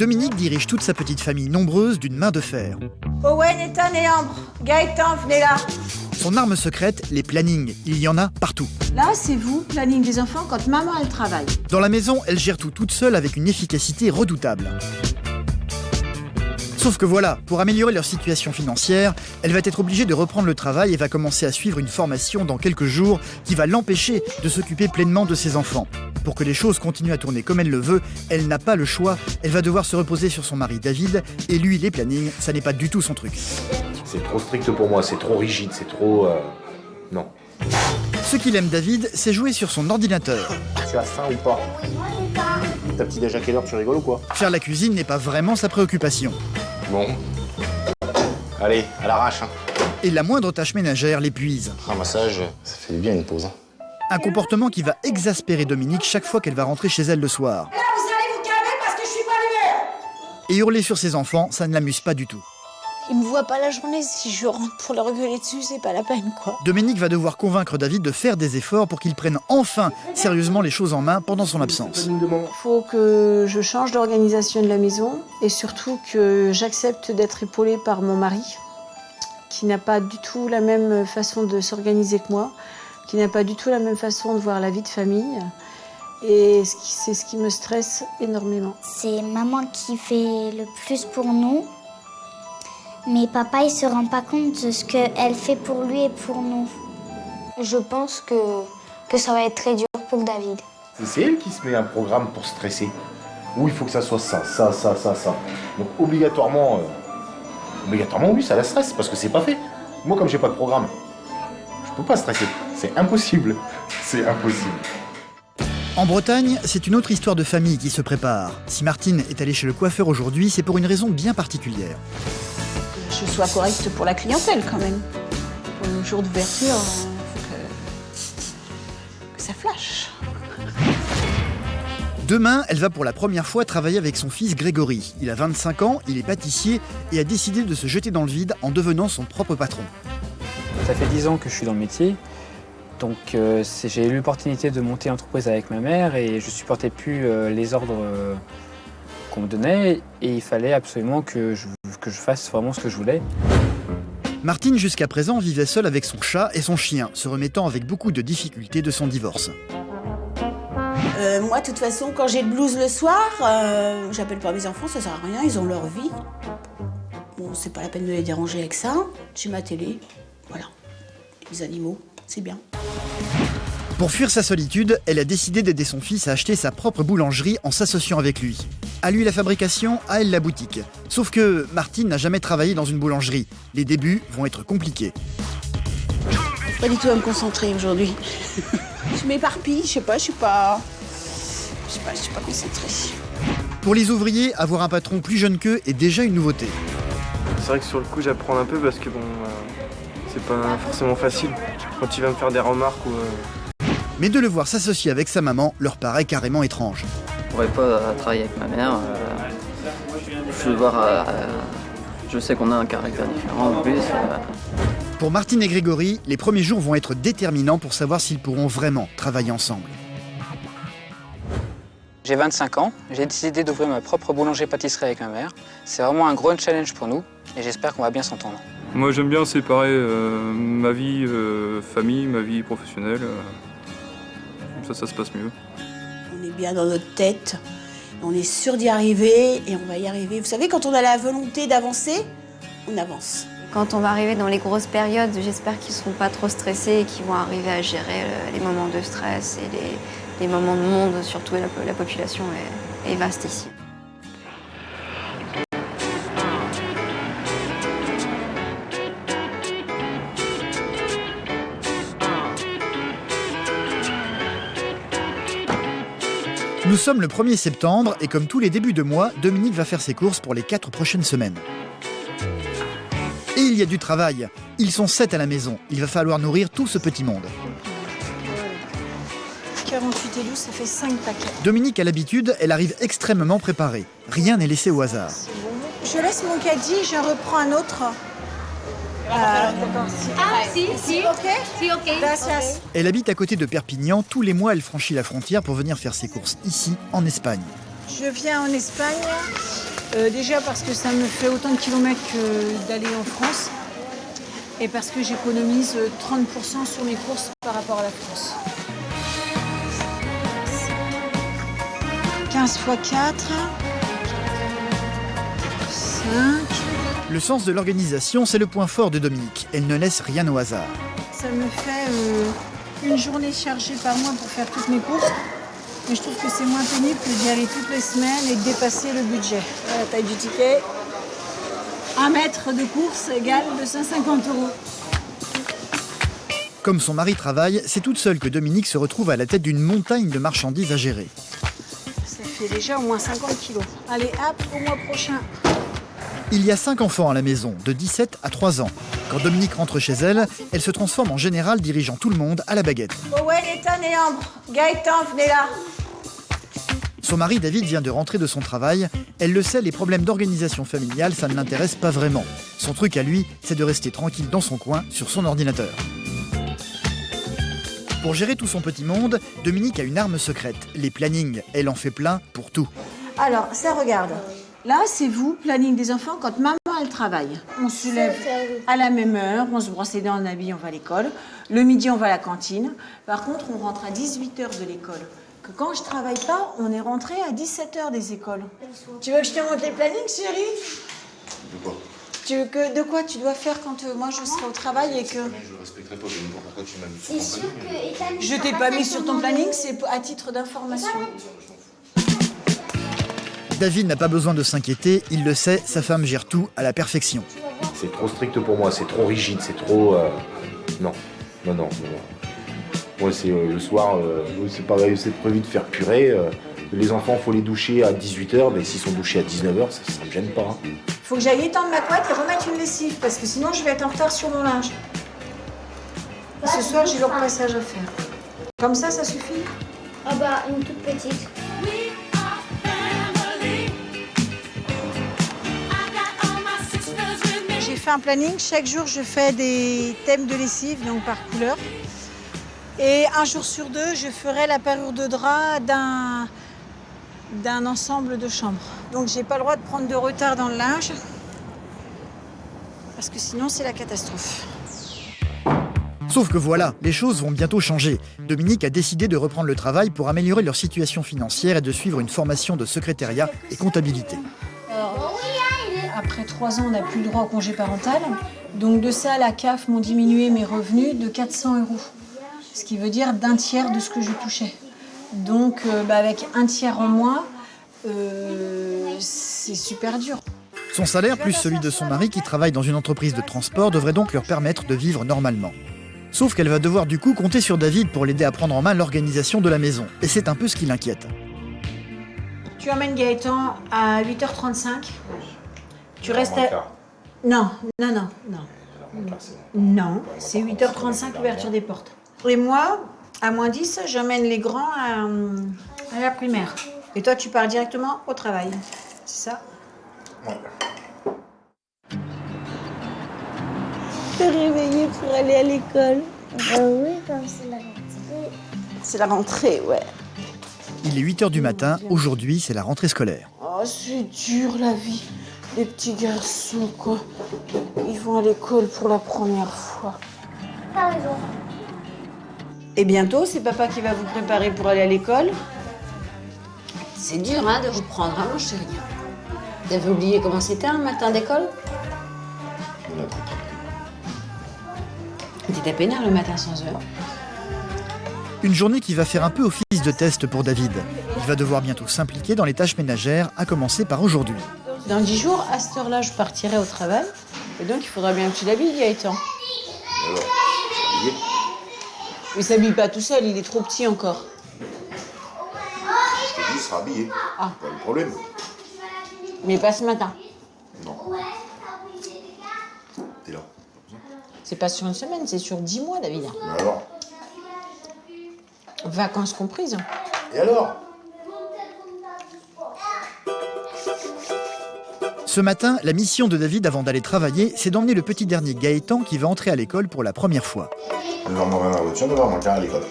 Dominique dirige toute sa petite famille nombreuse d'une main de fer. Owen, Ethan et Ambre. Gaëtan, venez là. Son arme secrète, les plannings. Il y en a partout. Là, c'est vous, planning des enfants, quand maman, elle travaille. Dans la maison, elle gère tout toute seule avec une efficacité redoutable. Sauf que voilà, pour améliorer leur situation financière, elle va être obligée de reprendre le travail et va commencer à suivre une formation dans quelques jours qui va l'empêcher de s'occuper pleinement de ses enfants. Pour que les choses continuent à tourner comme elle le veut, elle n'a pas le choix. Elle va devoir se reposer sur son mari David, et lui, les plannings, ça n'est pas du tout son truc. C'est trop strict pour moi, c'est trop rigide, c'est trop... Non. Ce qu'il aime David, c'est jouer sur son ordinateur. Tu as faim ou pas? Ta petite déj à quelle heure, tu rigoles ou quoi? Faire la cuisine n'est pas vraiment sa préoccupation. Bon. Allez, à l'arrache. Hein. Et la moindre tâche ménagère l'épuise. Un massage, ça fait bien une pause. Hein. Un comportement qui va exaspérer Dominique chaque fois qu'elle va rentrer chez elle le soir. Et là, vous allez vous calmer parce que je suis pas l'humeur. Et hurler sur ses enfants, ça ne l'amuse pas du tout. Ils me voient pas la journée, si je rentre pour leur gueuler dessus, c'est pas la peine, quoi. Dominique va devoir convaincre David de faire des efforts pour qu'il prenne enfin sérieusement les choses en main pendant son absence. Il faut que je change d'organisation de la maison et surtout que j'accepte d'être épaulée par mon mari, qui n'a pas du tout la même façon de s'organiser que moi, qui n'a pas du tout la même façon de voir la vie de famille. Et c'est ce qui me stresse énormément. C'est maman qui fait le plus pour nous. Mais papa, il se rend pas compte de ce qu'elle fait pour lui et pour nous. Je pense que ça va être très dur pour David. C'est elle qui se met un programme pour stresser. Où il faut que ça soit ça. Donc obligatoirement, oui, ça la stresse parce que c'est pas fait. Moi, comme j'ai pas de programme, je peux pas stresser. C'est impossible. C'est impossible. En Bretagne, c'est une autre histoire de famille qui se prépare. Si Martine est allée chez le coiffeur aujourd'hui, c'est pour une raison bien particulière. Que je sois correcte pour la clientèle quand même. Pour le jour d'ouverture, il faut que ça flash. Demain, elle va pour la première fois travailler avec son fils Grégory. Il a 25 ans, il est pâtissier et a décidé de se jeter dans le vide en devenant son propre patron. Ça fait 10 ans que je suis dans le métier, donc j'ai eu l'opportunité de monter l'entreprise avec ma mère et je ne supportais plus les ordres qu'on me donnait et il fallait absolument que je fasse vraiment ce que je voulais. Martine, jusqu'à présent, vivait seule avec son chat et son chien, se remettant avec beaucoup de difficultés de son divorce. Moi, de toute façon, quand j'ai le blues le soir, j'appelle pas mes enfants, ça sert à rien, ils ont leur vie. Bon, c'est pas la peine de les déranger avec ça. J'ai ma télé, voilà. Les animaux, c'est bien. Pour fuir sa solitude, elle a décidé d'aider son fils à acheter sa propre boulangerie en s'associant avec lui. À lui la fabrication, à elle la boutique. Sauf que Martine n'a jamais travaillé dans une boulangerie. Les débuts vont être compliqués. Pas du tout à me concentrer aujourd'hui. Je m'éparpille, je suis pas concentrée. Pour les ouvriers, avoir un patron plus jeune qu'eux est déjà une nouveauté. C'est vrai que sur le coup, j'apprends un peu parce que c'est pas forcément facile quand il va me faire des remarques ou... Mais de le voir s'associer avec sa maman leur paraît carrément étrange. Je pourrais pas travailler avec ma mère. Je sais qu'on a un caractère différent en plus. Pour Martine et Grégory, les premiers jours vont être déterminants pour savoir s'ils pourront vraiment travailler ensemble. J'ai 25 ans, j'ai décidé d'ouvrir ma propre boulangerie-pâtisserie avec ma mère. C'est vraiment un gros challenge pour nous et j'espère qu'on va bien s'entendre. Moi, j'aime bien séparer ma vie famille, ma vie professionnelle. Comme ça se passe mieux. On est bien dans notre tête, on est sûr d'y arriver et on va y arriver. Vous savez, quand on a la volonté d'avancer, on avance. Quand on va arriver dans les grosses périodes, j'espère qu'ils ne seront pas trop stressés et qu'ils vont arriver à gérer les moments de stress et les moments de monde, surtout la population est vaste ici. Nous sommes le 1er septembre et comme tous les débuts de mois, Dominique va faire ses courses pour les 4 prochaines semaines. Et il y a du travail. Ils sont 7 à la maison. Il va falloir nourrir tout ce petit monde. 48 et 12, ça fait 5 paquets. Dominique a l'habitude, elle arrive extrêmement préparée. Rien n'est laissé au hasard. Je laisse mon caddie, je reprends un autre. ok. Gracias. Elle habite à côté de Perpignan. Tous les mois, elle franchit la frontière pour venir faire ses courses ici, en Espagne. Je viens en Espagne Déjà parce que ça me fait autant de kilomètres que d'aller en France. Et parce que j'économise 30% sur mes courses par rapport à la France. 15 x 4, 5. Le sens de l'organisation, c'est le point fort de Dominique. Elle ne laisse rien au hasard. Ça me fait une journée chargée par mois pour faire toutes mes courses. Mais je trouve que c'est moins pénible que d'y aller toutes les semaines et de dépasser le budget. La taille du ticket, 1 mètre de course égale 250 €. Comme son mari travaille, c'est toute seule que Dominique se retrouve à la tête d'une montagne de marchandises à gérer. Ça fait déjà au moins 50 kilos. Allez, hop, au mois prochain. Il y a 5 enfants à la maison, de 17 à 3 ans. Quand Dominique rentre chez elle, elle se transforme en générale dirigeant tout le monde à la baguette. Owen, Ethan et Ambre, Gaëtan, venez là. Son mari David vient de rentrer de son travail. Elle le sait, les problèmes d'organisation familiale, ça ne l'intéresse pas vraiment. Son truc à lui, c'est de rester tranquille dans son coin, sur son ordinateur. Pour gérer tout son petit monde, Dominique a une arme secrète, les plannings. Elle en fait plein pour tout. Alors, ça regarde. Là, c'est vous, planning des enfants, quand maman, elle travaille. On se lève à la même heure, on se brosse les dents, on habille, on va à l'école. Le midi, on va à la cantine. Par contre, on rentre à 18h de l'école. Que quand je travaille pas, on est rentré à 17h des écoles. Tu veux que je te montre les plannings, chérie? De quoi? Tu veux que, de quoi tu dois faire quand moi je serai au travail et que... Je respecterai pas, je ne sais pas pourquoi tu m'as mis sur ton planning. Je t'ai pas mis sur ton planning, c'est à titre d'information. David n'a pas besoin de s'inquiéter, il le sait, sa femme gère tout à la perfection. C'est trop strict pour moi, c'est trop rigide, c'est trop... Non. Moi, c'est le soir, c'est pareil, c'est prévu de faire purée. Les enfants, il faut les doucher à 18h, mais s'ils sont douchés à 19h, ça ne me gêne pas. Hein. Faut que j'aille étendre ma couette et remettre une lessive, parce que sinon je vais être en retard sur mon linge. Ce soir, j'ai leur passage à faire. Comme ça suffit? Ah bah, une toute petite. J'ai fait un planning, chaque jour je fais des thèmes de lessive, donc par couleur. Et un jour sur deux, je ferai la parure de drap d'un ensemble de chambres. Donc j'ai pas le droit de prendre de retard dans le linge, parce que sinon c'est la catastrophe. Sauf que voilà, les choses vont bientôt changer. Dominique a décidé de reprendre le travail pour améliorer leur situation financière et de suivre une formation de secrétariat et comptabilité. Après 3 ans, on n'a plus le droit au congé parental. Donc de ça, la CAF m'ont diminué mes revenus de 400 €. Ce qui veut dire d'un tiers de ce que je touchais. Donc avec un tiers en moins, c'est super dur. Son salaire, plus celui de son mari qui travaille dans une entreprise de transport, devrait donc leur permettre de vivre normalement. Sauf qu'elle va devoir du coup compter sur David pour l'aider à prendre en main l'organisation de la maison. Et c'est un peu ce qui l'inquiète. Tu emmènes Gaëtan à 8h35. Tu restes à... Non, c'est 8h35 l'ouverture des portes. Et moi, à moins 10, j'emmène les grands à la primaire. Et toi, tu pars directement au travail. C'est ça? Ouais. Te réveiller pour aller à l'école. Oui, comme c'est la rentrée. C'est la rentrée, ouais. Il est 8h du matin, aujourd'hui c'est la rentrée scolaire. Oh, c'est dur la vie. Les petits garçons, quoi. Ils vont à l'école pour la première fois. T'as raison. Et bientôt, c'est papa qui va vous préparer pour aller à l'école. C'est dur, de reprendre, mon chéri. T'avais oublié comment c'était un matin d'école? T'étais peinard le matin sans heure. Une journée qui va faire un peu office de test pour David. Il va devoir bientôt s'impliquer dans les tâches ménagères, à commencer par aujourd'hui. Dans 10 jours, à cette heure-là, je partirai au travail. Et donc, il faudra bien que tu l'habilles, Gaëtan. Alors, habillé. Il s'habille pas tout seul, il est trop petit encore. Je te dis, il sera habillé. Ah. Pas de problème. Mais pas ce matin. Non. T'es là. C'est pas sur une semaine, c'est sur 10 mois, David. Mais alors? Vacances comprises. Et alors? Ce matin, la mission de David avant d'aller travailler, c'est d'emmener le petit dernier Gaëtan qui va entrer à l'école pour la première fois. Je vais m'en la voiture, je vais m'en à l'école.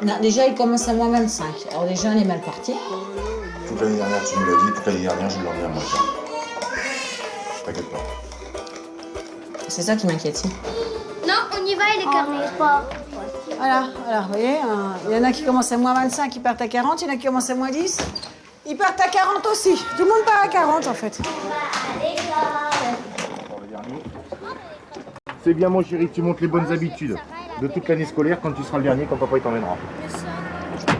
Non, déjà, il commence à moins 25. Alors déjà, on est mal parti. Toute l'année dernière, tu me l'as dit, toute l'année dernière, je l'ai emmené à moi. T'inquiète pas. C'est ça qui m'inquiète, si. Non, on y va, il est carré. Voilà, vous voyez, il y en a qui commencent à moins 25, qui partent à 40, il y en a qui commencent à moins 10. Ils partent à 40 aussi. Tout le monde part à 40, en fait. C'est bien, mon chéri, tu montres les bonnes habitudes de toute l'année scolaire quand tu seras le dernier, quand papa il t'emmènera.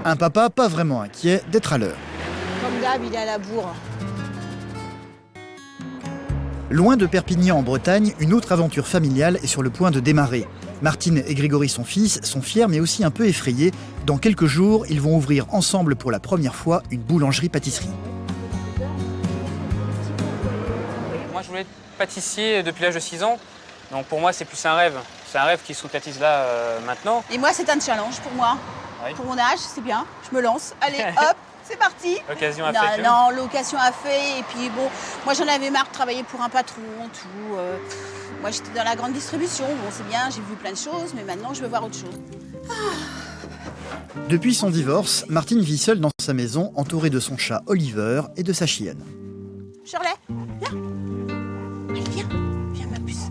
Un papa pas vraiment inquiet d'être à l'heure. Comme d'hab, il est à la bourre. Loin de Perpignan en Bretagne, une autre aventure familiale est sur le point de démarrer. Martine et Grégory, son fils, sont fiers mais aussi un peu effrayés. Dans quelques jours, ils vont ouvrir ensemble pour la première fois une boulangerie-pâtisserie. Moi, je voulais être pâtissier depuis l'âge de 6 ans. Donc pour moi, c'est plus un rêve. C'est un rêve qui se concrétise là, maintenant. Et moi, c'est un challenge pour moi. Oui. Pour mon âge, c'est bien. Je me lance. Allez, hop, c'est parti. L'occasion a fait. Non, l'occasion a fait. Et puis bon, moi, j'en avais marre de travailler pour un patron, tout. Moi, j'étais dans la grande distribution. Bon, c'est bien, j'ai vu plein de choses, mais maintenant, je veux voir autre chose. Depuis son divorce, Martine vit seule dans sa maison, entourée de son chat Oliver et de sa chienne. Shirley, viens. Allez, viens. Viens, ma puce.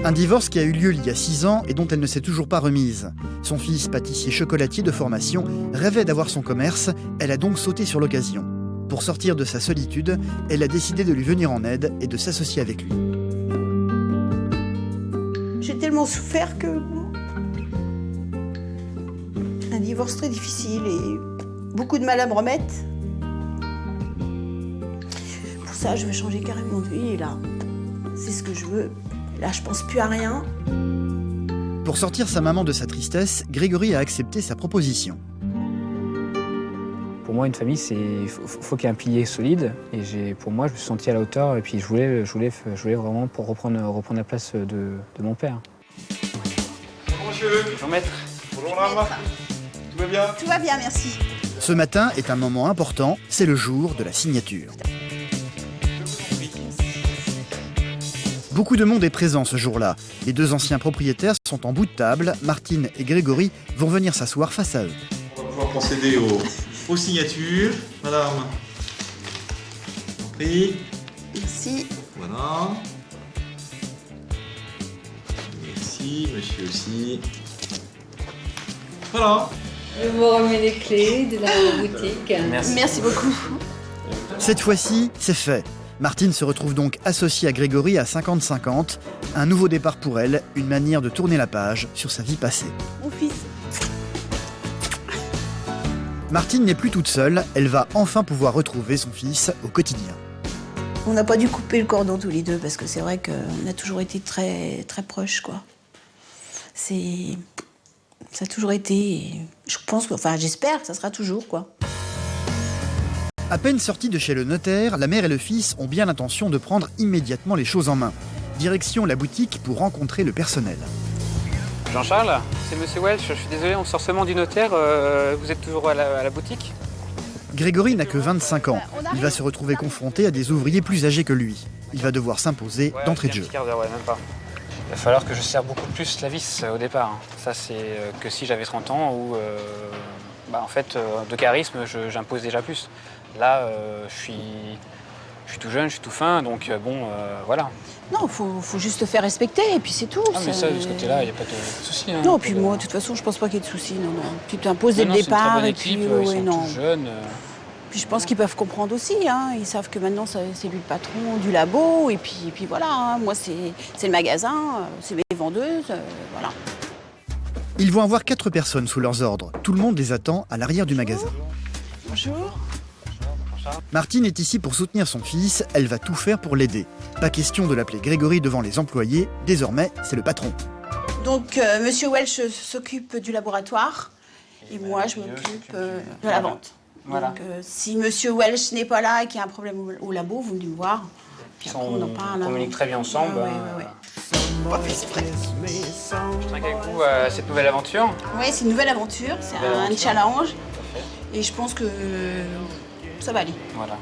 Un divorce qui a eu lieu il y a 6 ans et dont elle ne s'est toujours pas remise. Son fils, pâtissier chocolatier de formation, rêvait d'avoir son commerce. Elle a donc sauté sur l'occasion. Pour sortir de sa solitude, elle a décidé de lui venir en aide et de s'associer avec lui. J'ai tellement souffert que... Un divorce très difficile et beaucoup de mal à me remettre. Pour ça, je veux changer carrément de vie et là, c'est ce que je veux. Là, je pense plus à rien. Pour sortir sa maman de sa tristesse, Grégory a accepté sa proposition. Pour moi, une famille, faut qu'il y ait un pilier solide. Et pour moi, je me suis senti à la hauteur. Et puis, je voulais vraiment pour reprendre la place de mon père. Bonjour monsieur. Bonjour maître. Bonjour madame. Tout va bien? Tout va bien, merci. Ce matin est un moment important, c'est le jour de la signature. Beaucoup de monde est présent ce jour-là. Les deux anciens propriétaires sont en bout de table. Martine et Grégory vont venir s'asseoir face à eux. On va pouvoir procéder aux signatures. Madame. Prie. Merci. Voilà. Merci, monsieur aussi. Voilà. Je vous remets les clés de la boutique. Merci beaucoup. Cette fois-ci, c'est fait. Martine se retrouve donc associée à Grégory à 50-50. Un nouveau départ pour elle, une manière de tourner la page sur sa vie passée. Mon fils. Martine n'est plus toute seule, elle va enfin pouvoir retrouver son fils au quotidien. On n'a pas dû couper le cordon tous les deux parce que c'est vrai qu'on a toujours été très, très proches, quoi. Ça a toujours été... Je pense, enfin j'espère que ça sera toujours, quoi. À peine sortis de chez le notaire, la mère et le fils ont bien l'intention de prendre immédiatement les choses en main. Direction la boutique pour rencontrer le personnel. Jean-Charles, c'est monsieur Welch. Je suis désolé, on sort seulement du notaire. Vous êtes toujours à la boutique? Grégory n'a que 25 ans. Il va se retrouver confronté à des ouvriers plus âgés que lui. Il va devoir s'imposer d'entrée de jeu. Même pas. Il va falloir que je serre beaucoup plus la vis au départ. Ça, c'est que si j'avais 30 ans où, en fait, de charisme, j'impose déjà plus. Là, je suis tout jeune, je suis tout fin, donc voilà. Non, faut juste te faire respecter et puis c'est tout. Ah, mais ça, de ce côté-là, il n'y a pas de souci. Hein, non, puis moi, de toute façon, je pense pas qu'il y ait de souci. Non. Tu t'imposes dès le départ et puis ils sont tous jeunes. Puis je pense qu'ils peuvent comprendre aussi. Hein. Ils savent que maintenant, c'est lui le patron du labo. Et puis voilà, hein. Moi, c'est le magasin, c'est mes vendeuses, voilà. Ils vont avoir 4 personnes sous leurs ordres. Tout le monde les attend à l'arrière du magasin. Bonjour. Martine est ici pour soutenir son fils, elle va tout faire pour l'aider. Pas question de l'appeler Grégory devant les employés, désormais c'est le patron. Donc monsieur Welch s'occupe du laboratoire et moi je m'occupe de la vente. Voilà. Donc si monsieur Welch n'est pas là et qu'il y a un problème au labo, vous venez me voir. Puis après, on en parle. On communique très bien ensemble. Ouais. Pas fait exprès. Je trinque avec vous cette nouvelle aventure. Oui, c'est une nouvelle aventure, c'est un challenge. Et je pense que ça va aller. Voilà.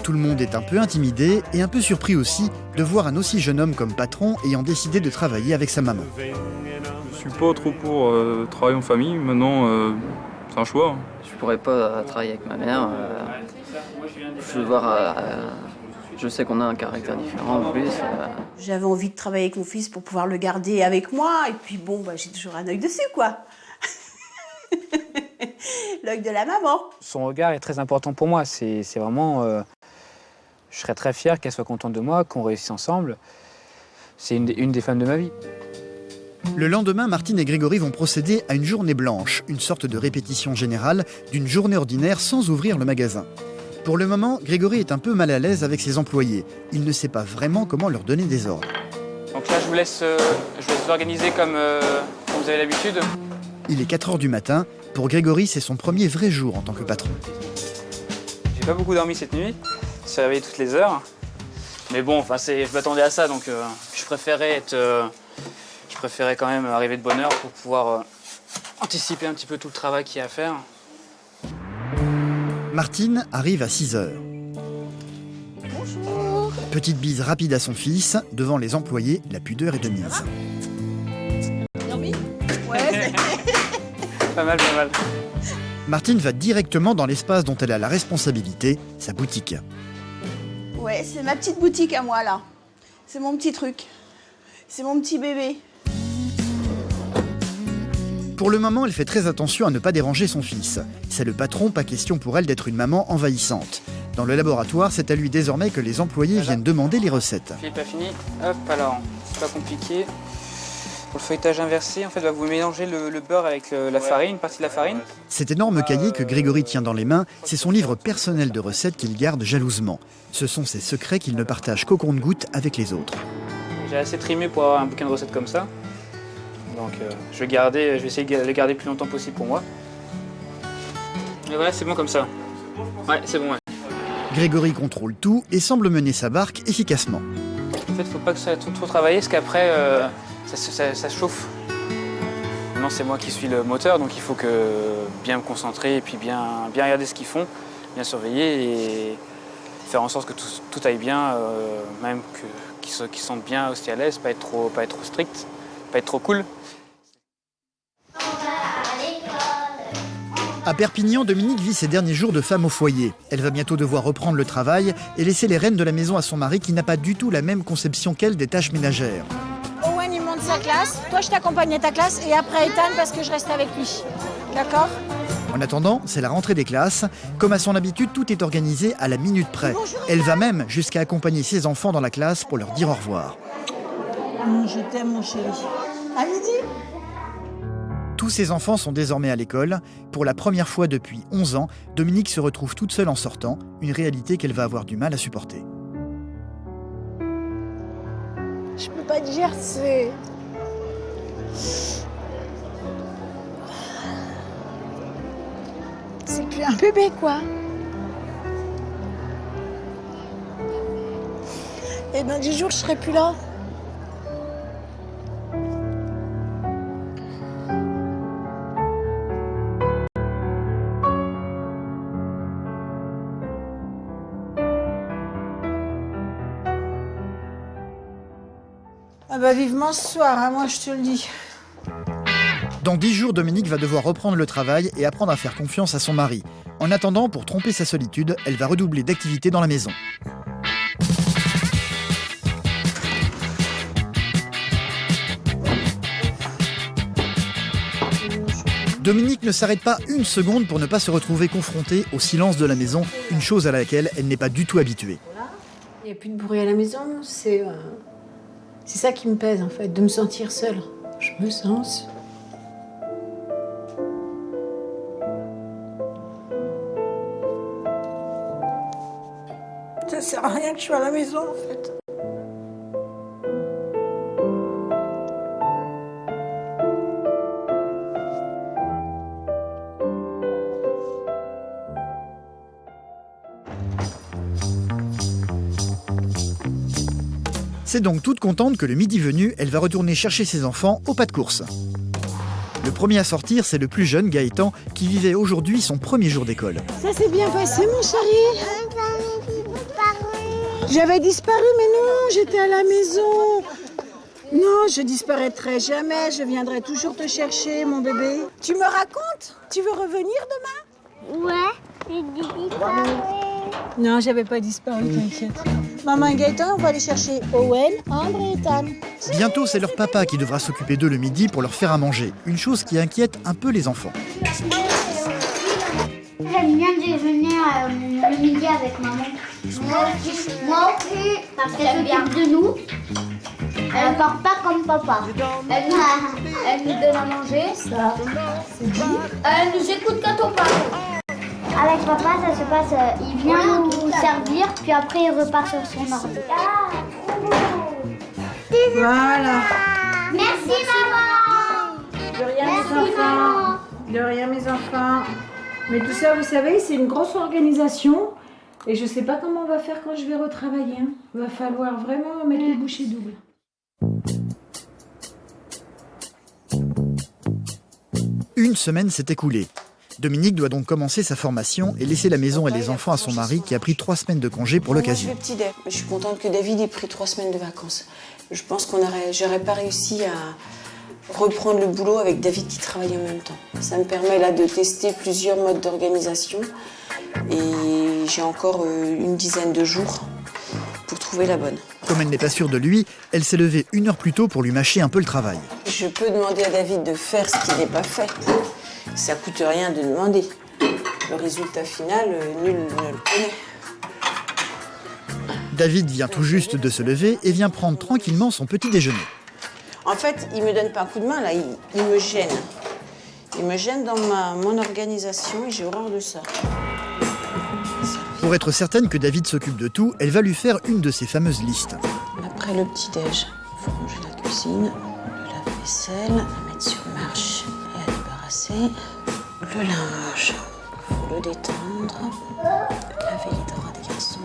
Tout le monde est un peu intimidé et un peu surpris aussi de voir un aussi jeune homme comme patron ayant décidé de travailler avec sa maman. suis pas trop pour travailler en famille. Maintenant, c'est un choix. Je pourrais pas travailler avec ma mère. Je sais qu'on a un caractère différent en plus. J'avais envie de travailler avec mon fils pour pouvoir le garder avec moi. Et puis bon, j'ai toujours un œil dessus, quoi. L'œil de la maman. Son regard est très important pour moi. C'est vraiment... je serais très fier qu'elle soit contente de moi, qu'on réussisse ensemble. C'est une des femmes de ma vie. Le lendemain, Martine et Grégory vont procéder à une journée blanche, une sorte de répétition générale d'une journée ordinaire sans ouvrir le magasin. Pour le moment, Grégory est un peu mal à l'aise avec ses employés. Il ne sait pas vraiment comment leur donner des ordres. Donc là, je vous laisse organiser comme vous avez l'habitude. Il est 4 h du matin. Pour Grégory, c'est son premier vrai jour en tant que patron. J'ai pas beaucoup dormi cette nuit. Je suis réveillé toutes les heures. Mais bon, je m'attendais à ça, donc je préférais quand même arriver de bonne heure pour pouvoir anticiper un petit peu tout le travail qu'il y a à faire. Martine arrive à 6 h. Bonjour. Petite bise rapide à son fils. Devant les employés, la pudeur est de mise. Dormi ? Ouais. Pas mal, pas mal. Martine va directement dans l'espace dont elle a la responsabilité, sa boutique. Ouais, c'est ma petite boutique à moi, là. C'est mon petit truc. C'est mon petit bébé. Pour le moment, elle fait très attention à ne pas déranger son fils. C'est le patron, pas question pour elle d'être une maman envahissante. Dans le laboratoire, c'est à lui désormais que les employés viennent demander les recettes. Philippe a fini. Hop, alors, c'est pas compliqué. Pour le feuilletage inversé, en fait, vous mélangez le beurre avec la farine, une partie de la farine. Cet énorme cahier que Grégory tient dans les mains, c'est son livre personnel de recettes qu'il garde jalousement. Ce sont ses secrets qu'il ne partage qu'au compte-gouttes avec les autres. J'ai assez trimé pour avoir un bouquin de recettes comme ça. Donc je vais essayer de les garder le plus longtemps possible pour moi. Et voilà, c'est bon comme ça. Ouais, c'est bon, ouais. Grégory contrôle tout et semble mener sa barque efficacement. En fait, faut pas que ça soit trop travaillé, parce qu'après, ça chauffe. Maintenant, c'est moi qui suis le moteur, donc il faut bien me concentrer et puis bien regarder ce qu'ils font, bien surveiller et faire en sorte que tout aille bien, même qu'ils se sentent bien aussi à l'aise, pas être trop strict, pas être trop cool. À Perpignan, Dominique vit ses derniers jours de femme au foyer. Elle va bientôt devoir reprendre le travail et laisser les rênes de la maison à son mari qui n'a pas du tout la même conception qu'elle des tâches ménagères. Owen, il monte sa classe. Toi, je t'accompagne à ta classe et après Ethan parce que je reste avec lui. D'accord ? En attendant, c'est la rentrée des classes. Comme à son habitude, tout est organisé à la minute près. Elle va même jusqu'à accompagner ses enfants dans la classe pour leur dire au revoir. Je t'aime, mon chéri. À midi ? Tous ses enfants sont désormais à l'école. Pour la première fois depuis 11 ans, Dominique se retrouve toute seule en sortant, une réalité qu'elle va avoir du mal à supporter. Je peux pas dire, c'est plus un bébé, quoi. Et dans 10 jours, je serai plus là. Ah bah vivement ce soir, hein, moi je te le dis. Dans 10 jours, Dominique va devoir reprendre le travail et apprendre à faire confiance à son mari. En attendant, pour tromper sa solitude, elle va redoubler d'activités dans la maison. Dominique ne s'arrête pas une seconde pour ne pas se retrouver confrontée au silence de la maison, une chose à laquelle elle n'est pas du tout habituée. Il n'y a plus de bruit à la maison, c'est ça qui me pèse en fait, de me sentir seule. Je me sens. Ça sert à rien que je sois à la maison en fait. C'est donc toute contente que le midi venu, elle va retourner chercher ses enfants au pas de course. Le premier à sortir, c'est le plus jeune, Gaëtan, qui vivait aujourd'hui son premier jour d'école. Ça s'est bien passé, mon chéri. J'avais disparu, mais non, j'étais à la maison. Non, je disparaîtrai jamais, je viendrai toujours te chercher, mon bébé. Tu me racontes? Tu veux revenir demain? Ouais, j'ai disparu. Non, j'avais pas disparu, t'inquiète. Maman et Gaëtan, on va aller chercher Owen, Ambre et Ethan. Bientôt, c'est leur papa qui devra s'occuper d'eux le midi pour leur faire à manger. Une chose qui inquiète un peu les enfants. J'aime bien déjeuner le midi avec maman. Moi aussi, parce qu'elle s'occupe de nous. Elle part pas comme papa. Elle nous donne à manger, ça. Elle nous écoute quand on parle. Avec papa, ça se passe, il vient nous servir, puis après il repart sur son ordi. Voilà. Merci maman. De rien, mes enfants. De rien, mes enfants. Mais tout ça, vous savez, c'est une grosse organisation. Et je sais pas comment on va faire quand je vais retravailler. Hein. Il va falloir vraiment mettre les bouchées doubles. Une semaine s'est écoulée. Dominique doit donc commencer sa formation et laisser la maison et les enfants à son mari qui a pris 3 semaines de congé pour l'occasion. Le petit déj. Je suis contente que David ait pris 3 semaines de vacances. Je pense j'aurais pas réussi à reprendre le boulot avec David qui travaille en même temps. Ça me permet là de tester plusieurs modes d'organisation et j'ai encore une dizaine de jours pour trouver la bonne. Comme elle n'est pas sûre de lui, elle s'est levée 1 heure plus tôt pour lui mâcher un peu le travail. Je peux demander à David de faire ce qui n'est pas fait. Ça coûte rien de demander. Le résultat final, nul ne le connaît. David vient tout juste de se lever et vient prendre tranquillement son petit déjeuner. En fait, il me donne pas un coup de main, là, il me gêne. Il me gêne dans mon organisation et j'ai horreur de ça. Pour être certaine que David s'occupe de tout, elle va lui faire une de ses fameuses listes. Après le petit-déj, il faut ranger la cuisine, le lave-vaisselle, la mettre sur marche et à débarrasser. Le linge, il faut le détendre, laver les draps des garçons.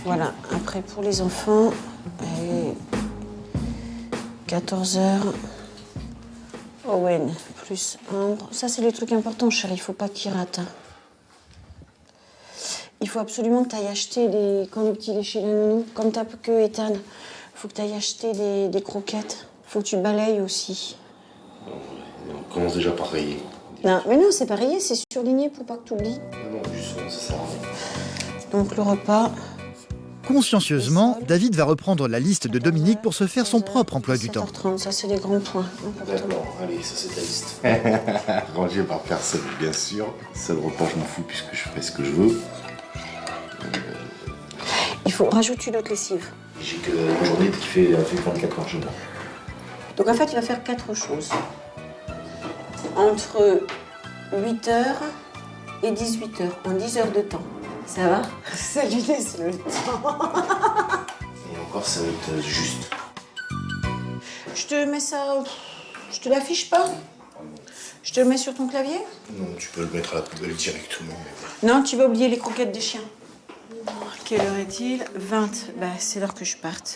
Voilà, après pour les enfants, 14h, Owen plus Ambre. Ça, c'est les trucs importants, chérie, il faut pas qu'ils ratent. Il faut absolument que tu ailles acheter quand le petit est chez la nounou, comme t'as que Ethan, il faut que tu ailles acheter des croquettes. Il faut que tu balayes aussi. On commence déjà par rayer. Non, mais non, c'est pas rayé, c'est surligné pour pas que tu oublies. Non, justement, ça sert à rien. Donc le repas. Consciencieusement, David va reprendre la liste de Dominique pour se faire son propre emploi du temps. 7h30, ça c'est les grands points. D'accord, allez, ça c'est ta liste. Rangé par personne, bien sûr. Ça, le repas, je m'en fous puisque je fais ce que je veux. Il faut rajouter une autre lessive. J'ai qu'une journée qui fait 24 heures chez moi. Donc en fait, il va faire 4 choses. Entre 8h et 18h, en 10 heures de temps. Ça va? Ça lui laisse le temps. Et encore, ça va être juste. Je te mets ça... Je te l'affiche pas? Je te le mets sur ton clavier? Non, tu peux le mettre à la poubelle directement. Non, tu vas oublier les croquettes des chiens. Quelle heure est-il? 20. Bah, c'est l'heure que je parte.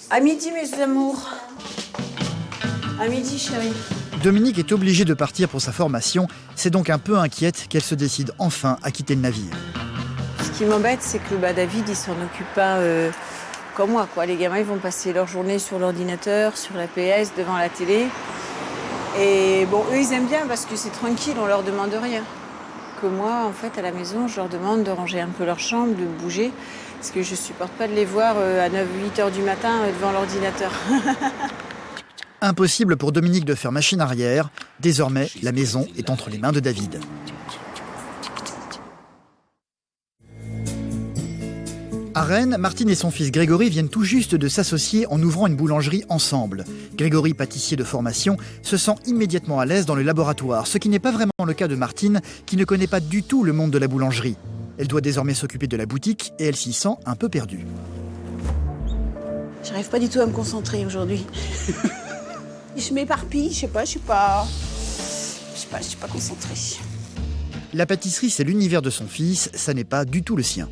À midi, mes amours. À midi, chérie. Dominique est obligée de partir pour sa formation. C'est donc un peu inquiète qu'elle se décide enfin à quitter le navire. Ce qui m'embête, c'est que David, il s'en occupe pas comme moi, quoi. Les gamins, ils vont passer leur journée sur l'ordinateur, sur la PS, devant la télé. Et bon, eux, ils aiment bien parce que c'est tranquille, on leur demande rien. Que moi, en fait, à la maison, je leur demande de ranger un peu leur chambre, de bouger, parce que je supporte pas de les voir à 9-8 heures du matin devant l'ordinateur. Impossible pour Dominique de faire machine arrière. Désormais, la maison est entre les mains de David. À Rennes, Martine et son fils Grégory viennent tout juste de s'associer en ouvrant une boulangerie ensemble. Grégory, pâtissier de formation, se sent immédiatement à l'aise dans le laboratoire, ce qui n'est pas vraiment le cas de Martine, qui ne connaît pas du tout le monde de la boulangerie. Elle doit désormais s'occuper de la boutique et elle s'y sent un peu perdue. J'arrive pas du tout à me concentrer aujourd'hui. Je m'éparpille, je suis pas concentrée. La pâtisserie, c'est l'univers de son fils, ça n'est pas du tout le sien.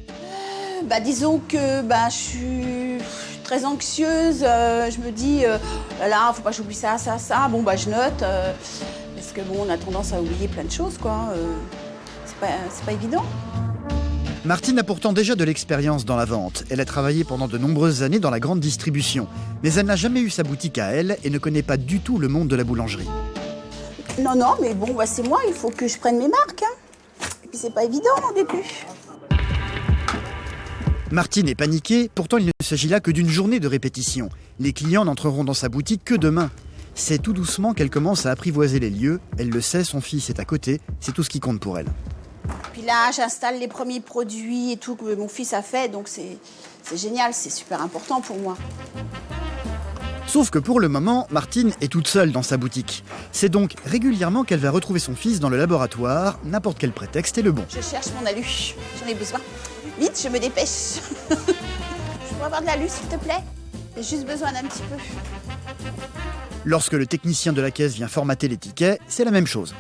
Disons que je suis très anxieuse. Je me dis, là, faut pas que j'oublie ça. Bon, je note. Parce que bon, on a tendance à oublier plein de choses, quoi. C'est pas évident. Martine a pourtant déjà de l'expérience dans la vente. Elle a travaillé pendant de nombreuses années dans la grande distribution. Mais elle n'a jamais eu sa boutique à elle et ne connaît pas du tout le monde de la boulangerie. Non, mais bon, c'est moi, il faut que je prenne mes marques. Hein. Et puis c'est pas évident au début. Martine est paniquée, pourtant il ne s'agit là que d'une journée de répétition. Les clients n'entreront dans sa boutique que demain. C'est tout doucement qu'elle commence à apprivoiser les lieux. Elle le sait, son fils est à côté, c'est tout ce qui compte pour elle. Puis là, j'installe les premiers produits et tout que mon fils a fait, donc c'est génial, c'est super important pour moi. Sauf que pour le moment, Martine est toute seule dans sa boutique. C'est donc régulièrement qu'elle va retrouver son fils dans le laboratoire, n'importe quel prétexte est le bon. Je cherche mon alu, j'en ai besoin. Vite, je me dépêche. Je pourrais avoir de l'alu, s'il te plaît? J'ai juste besoin d'un petit peu. Lorsque le technicien de la caisse vient formater les tickets, c'est la même chose.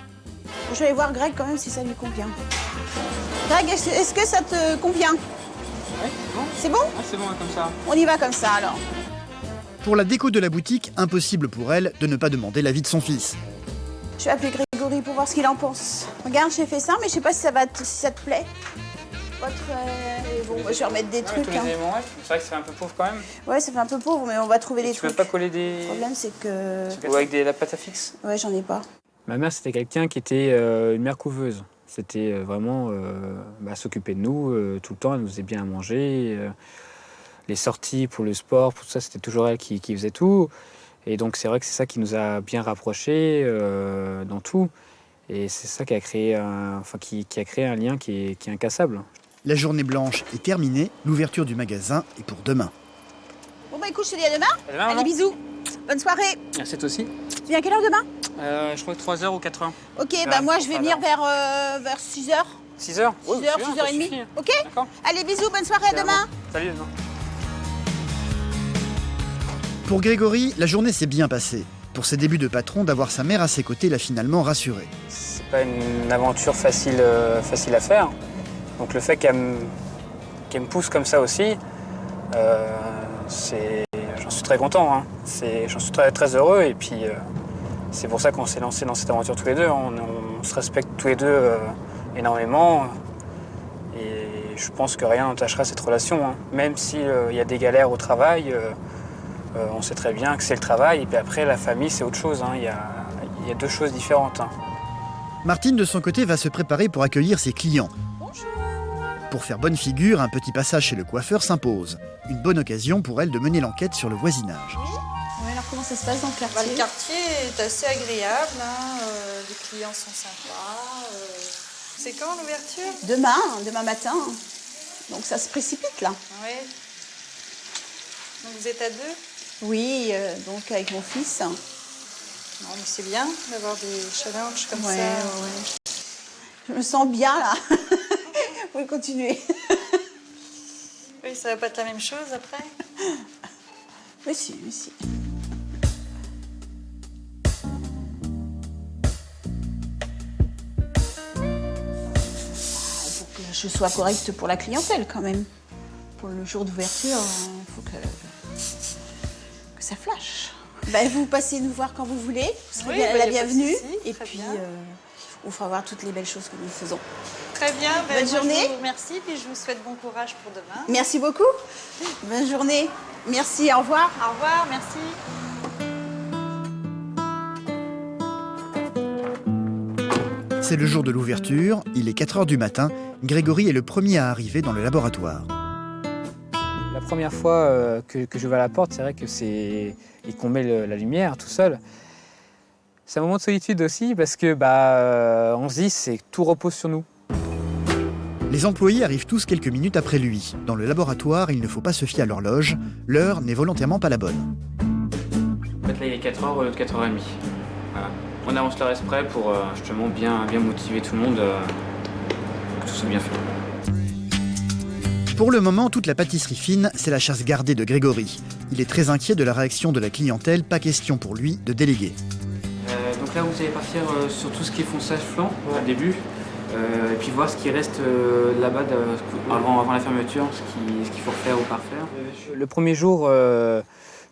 Je vais aller voir Greg quand même si ça lui convient. Greg, est-ce que ça te convient? Ouais, c'est bon. C'est bon? Ah, c'est bon, comme ça. On y va comme ça alors. Pour la déco de la boutique, impossible pour elle de ne pas demander l'avis de son fils. Je vais appeler Grégory pour voir ce qu'il en pense. Regarde, j'ai fait ça, mais je sais pas si ça te plaît. Pas très... Bon, je vais remettre des trucs. Tous les éléments, ouais. C'est vrai que c'est un peu pauvre quand même. Ouais, ça fait un peu pauvre, mais on va trouver des trucs. Tu peux pas coller des... Le problème, c'est que... Ou avec la pâte à fixe? Ouais, j'en ai pas. Ma mère, c'était quelqu'un qui était une mère couveuse. C'était vraiment s'occuper de nous tout le temps. Elle nous faisait bien à manger. Les sorties pour le sport, pour tout ça, c'était toujours elle qui faisait tout. Et donc, c'est vrai que c'est ça qui nous a bien rapprochés dans tout. Et c'est ça qui a créé un lien qui est incassable. La journée blanche est terminée, l'ouverture du magasin est pour demain. Bon bah écoute, je te dis à demain. Allez, bisous. Bonne soirée. C'est aussi. Tu viens à quelle heure demain? Je crois que 3h ou 4h. Ok, moi je vais venir vers 6h. 6h? 6h, 6h30. Ok. Allez, bisous, bonne soirée, à demain. Salut, demain. Pour Grégory, la journée s'est bien passée. Pour ses débuts de patron, d'avoir sa mère à ses côtés l'a finalement rassuré. C'est pas une aventure facile à faire. Donc le fait qu'elle me pousse comme ça aussi, j'en suis très content. Hein. J'en suis très, très heureux. Et puis c'est pour ça qu'on s'est lancé dans cette aventure tous les deux. On se respecte tous les deux énormément. Et je pense que rien n'entachera cette relation. Hein. Même s'il y a des galères au travail, on sait très bien que c'est le travail. Et puis après, la famille, c'est autre chose. Hein. Il y a deux choses différentes. Hein. Martine, de son côté, va se préparer pour accueillir ses clients. Pour faire bonne figure, un petit passage chez le coiffeur s'impose. Une bonne occasion pour elle de mener l'enquête sur le voisinage. Oui, alors comment ça se passe dans le quartier? Le quartier est assez agréable, hein. Les clients sont sympas. C'est quand l'ouverture? Demain matin. Donc ça se précipite là. Oui. Donc vous êtes à deux? Oui, donc avec mon fils. Non, mais c'est bien d'avoir des challenges comme ça. Ouais. Je me sens bien là. Vous pouvez continuer. Oui, ça va pas être la même chose après? Mais si. Faut que je sois correcte pour la clientèle quand même. Pour le jour d'ouverture, il faut que ça flash. Vous passez nous voir quand vous voulez. Vous serez la bienvenue. Et puis, on fera voir toutes les belles choses que nous faisons. Très bien. Bonne journée. Je vous remercie et je vous souhaite bon courage pour demain. Merci beaucoup. Bonne journée. Merci, au revoir. Au revoir, merci. C'est le jour de l'ouverture, il est 4h du matin. Grégory est le premier à arriver dans le laboratoire. La première fois que je vais à la porte, c'est vrai que et qu'on met la lumière tout seul. C'est un moment de solitude aussi parce que on se dit que tout repose sur nous. Les employés arrivent tous quelques minutes après lui. Dans le laboratoire, il ne faut pas se fier à l'horloge. L'heure n'est volontairement pas la bonne. En fait, là, il est 4h au lieu de 4h30. Voilà. On avance le reste prêt pour justement bien motiver tout le monde, que tout soit bien fait. Pour le moment, toute la pâtisserie fine, c'est la chasse gardée de Grégory. Il est très inquiet de la réaction de la clientèle, pas question pour lui de déléguer. Donc là, vous allez partir sur tout ce qui est fonçage flanc au début, et puis voir ce qui reste là-bas avant la fermeture, ce qu'il faut refaire ou pas refaire. Le premier jour,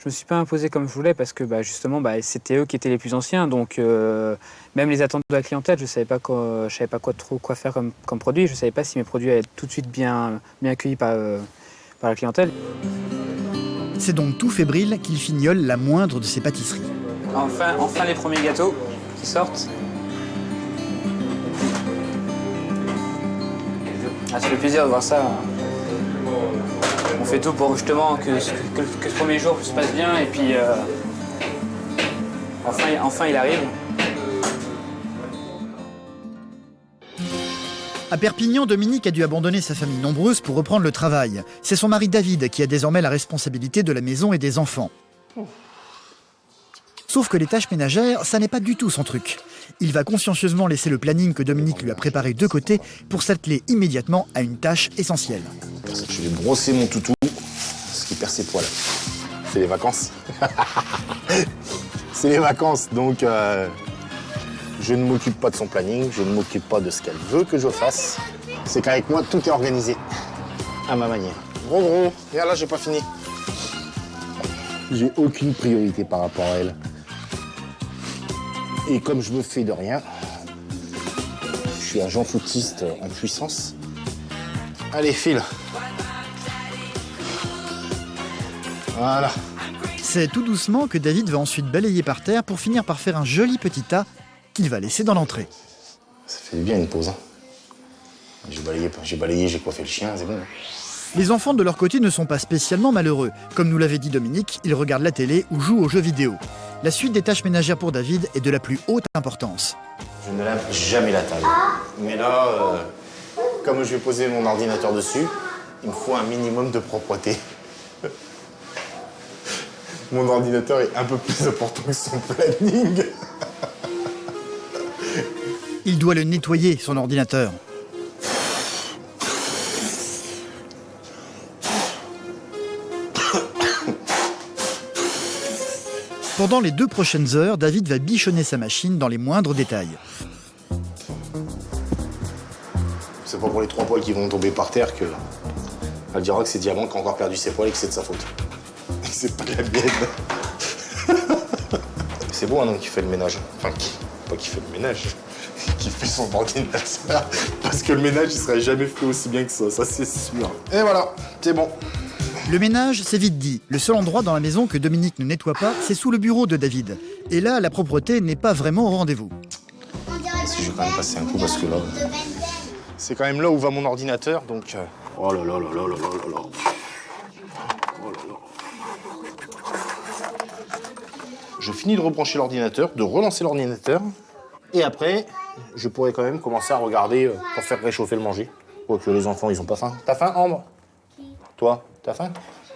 Je me suis pas imposé comme je voulais parce que justement c'était eux qui étaient les plus anciens, donc même les attentes de la clientèle, je savais pas quoi faire comme produit. Je savais pas si mes produits allaient être tout de suite bien accueillis par la clientèle. C'est donc tout fébrile qu'il fignole la moindre de ses pâtisseries. Enfin les premiers gâteaux qui sortent. Ça fait plaisir de voir ça. On fait tout pour justement que ce premier jour se passe bien et puis enfin il arrive. À Perpignan, Dominique a dû abandonner sa famille nombreuse pour reprendre le travail. C'est son mari David qui a désormais la responsabilité de la maison et des enfants. Sauf que les tâches ménagères, ça n'est pas du tout son truc. Il va consciencieusement laisser le planning que Dominique lui a préparé de côté pour s'atteler immédiatement à une tâche essentielle. Je vais brosser mon toutou, parce qu'il perd ses poils. C'est les vacances. C'est les vacances, donc je ne m'occupe pas de son planning, je ne m'occupe pas de ce qu'elle veut que je fasse. C'est qu'avec moi, tout est organisé, à ma manière. Gros, regarde là, j'ai pas fini. J'ai aucune priorité par rapport à elle. Et comme je me fais de rien, je suis un Jean footiste en puissance. Allez, file. Voilà. C'est tout doucement que David va ensuite balayer par terre pour finir par faire un joli petit tas qu'il va laisser dans l'entrée. Ça fait bien une pause. Hein. J'ai balayé, j'ai coiffé le chien, c'est bon. Les enfants de leur côté ne sont pas spécialement malheureux. Comme nous l'avait dit Dominique, ils regardent la télé ou jouent aux jeux vidéo. La suite des tâches ménagères pour David est de la plus haute importance. Je ne lave jamais la table. Mais là, comme je vais poser mon ordinateur dessus, il me faut un minimum de propreté. Mon ordinateur est un peu plus important que son planning. Il doit le nettoyer, son ordinateur. Pendant les 2 prochaines heures, David va bichonner sa machine dans les moindres détails. C'est pas pour les 3 poils qui vont tomber par terre que elle dira que c'est Diamant qui a encore perdu ses poils et que c'est de sa faute. C'est pas la mienne. C'est beau un homme qui fait le ménage. Enfin, pas qui fait le ménage, qui fait son ordinateur. Parce que le ménage, il serait jamais fait aussi bien que ça c'est sûr. Et voilà, c'est bon. Le ménage, c'est vite dit. Le seul endroit dans la maison que Dominique ne nettoie pas, c'est sous le bureau de David. Et là, la propreté n'est pas vraiment au rendez-vous. Si je vais quand même passer un coup parce que là, c'est quand même là où va mon ordinateur, donc... Oh là là là là là là là. Oh là là. Je finis de rebrancher l'ordinateur, de relancer l'ordinateur, et après, je pourrais quand même commencer à regarder pour faire réchauffer le manger. Quoique les enfants, ils ont pas faim. T'as faim, Ambre? Toi, t'as faim?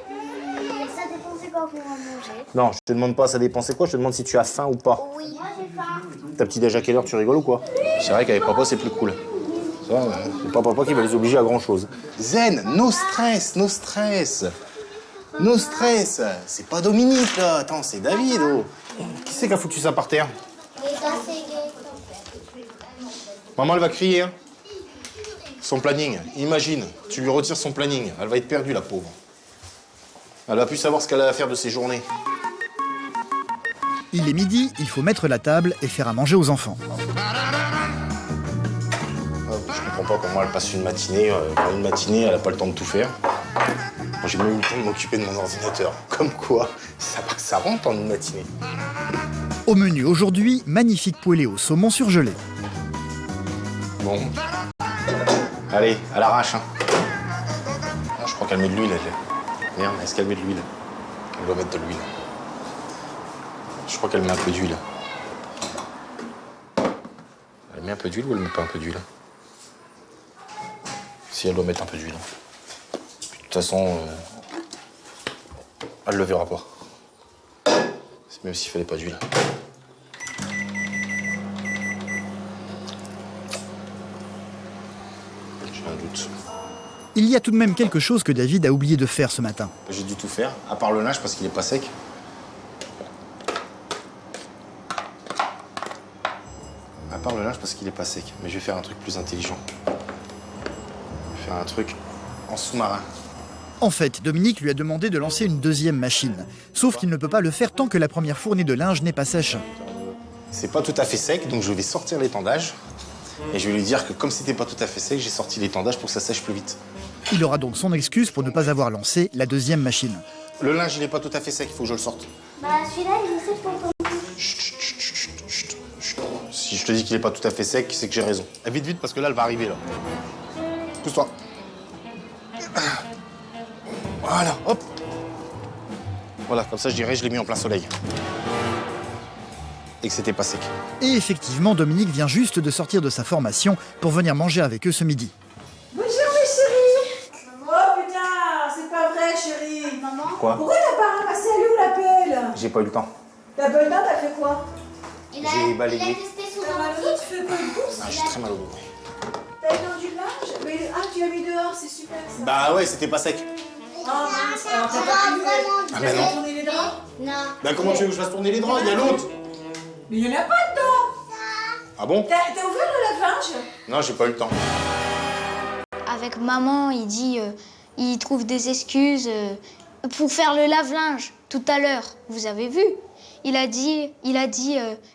Ça dépend c'est quoi qu'on va manger. Non, je te demande pas ça dépend c'est quoi, je te demande si tu as faim ou pas. Oui, moi j'ai faim. Ta petite déj à quelle heure, tu rigoles ou quoi? C'est vrai qu'avec papa, c'est plus cool. Ça, c'est pas papa qui va les obliger à grand-chose. Zen, no stress, no stress. No stress. C'est pas Dominique, là. Attends, c'est David, oh. Qui c'est qui a foutu ça par terre? Maman, elle va crier, hein. Son planning, imagine, tu lui retires son planning. Elle va être perdue, la pauvre. Elle va plus savoir ce qu'elle a à faire de ses journées. Il est midi, il faut mettre la table et faire à manger aux enfants. Je comprends pas comment elle passe une matinée. Elle a pas le temps de tout faire. Moi, j'ai même eu le temps de m'occuper de mon ordinateur. Comme quoi, ça rentre en une matinée. Au menu aujourd'hui, magnifique poêlée au saumon surgelé. Bon. Allez, à l'arrache, hein. Ah, je crois qu'elle met de l'huile, elle. Merde, est-ce qu'elle met de l'huile? Elle doit mettre de l'huile. Je crois qu'elle met un peu d'huile. Elle met un peu d'huile ou elle met pas un peu d'huile? Si, elle doit mettre un peu d'huile. De toute façon, elle le verra pas. Même s'il fallait pas d'huile. J'ai un doute. Il y a tout de même quelque chose que David a oublié de faire ce matin. J'ai dû tout faire, à part le linge parce qu'il est pas sec. À part le linge parce qu'il est pas sec. Mais je vais faire un truc plus intelligent. Je vais faire un truc en sous-marin. En fait, Dominique lui a demandé de lancer une deuxième machine. Sauf qu'il ne peut pas le faire tant que la première fournée de linge n'est pas sèche. C'est pas tout à fait sec, donc je vais sortir l'étendage. Et je vais lui dire que comme c'était pas tout à fait sec, j'ai sorti l'étendage pour que ça sèche plus vite. Il aura donc son excuse pour ne pas avoir lancé la deuxième machine. Le linge, il est pas tout à fait sec, il faut que je le sorte. Bah celui-là, il est sec pour ton cul. Si je te dis qu'il est pas tout à fait sec, c'est que j'ai raison. Et vite, vite, parce que là, elle va arriver, là. Pousse-toi. Voilà, hop. Voilà, comme ça, je dirais, je l'ai mis en plein soleil. Et que c'était pas sec. Et effectivement, Dominique vient juste de sortir de sa formation pour venir manger avec eux ce midi. Bonjour mes chéris. Oh putain, c'est pas vrai chérie. Maman, Quoi? Pourquoi t'as pas ramassé à l'eau la pelle? J'ai pas eu le temps. T'as pas le temps, t'as fait quoi? J'ai balayé. Il a testé son T'as mal au dos, tu fais pas de course? Ah, j'ai très mal au dos. T'as étendu le linge? Mais, tu l'as mis dehors, c'est super ça. Bah ouais, c'était pas sec. Oh mince, alors t'as pas pu Ah bah non. tourner les draps? Non. Bah comment tu veux que je fasse tourner les draps? Il y a l'autre. Mais il y en a pas dedans. Ah bon? T'as ouvert le lave-linge? Non, j'ai pas eu le temps. Avec maman, il dit, il trouve des excuses pour faire le lave-linge. Tout à l'heure, vous avez vu? Il a dit,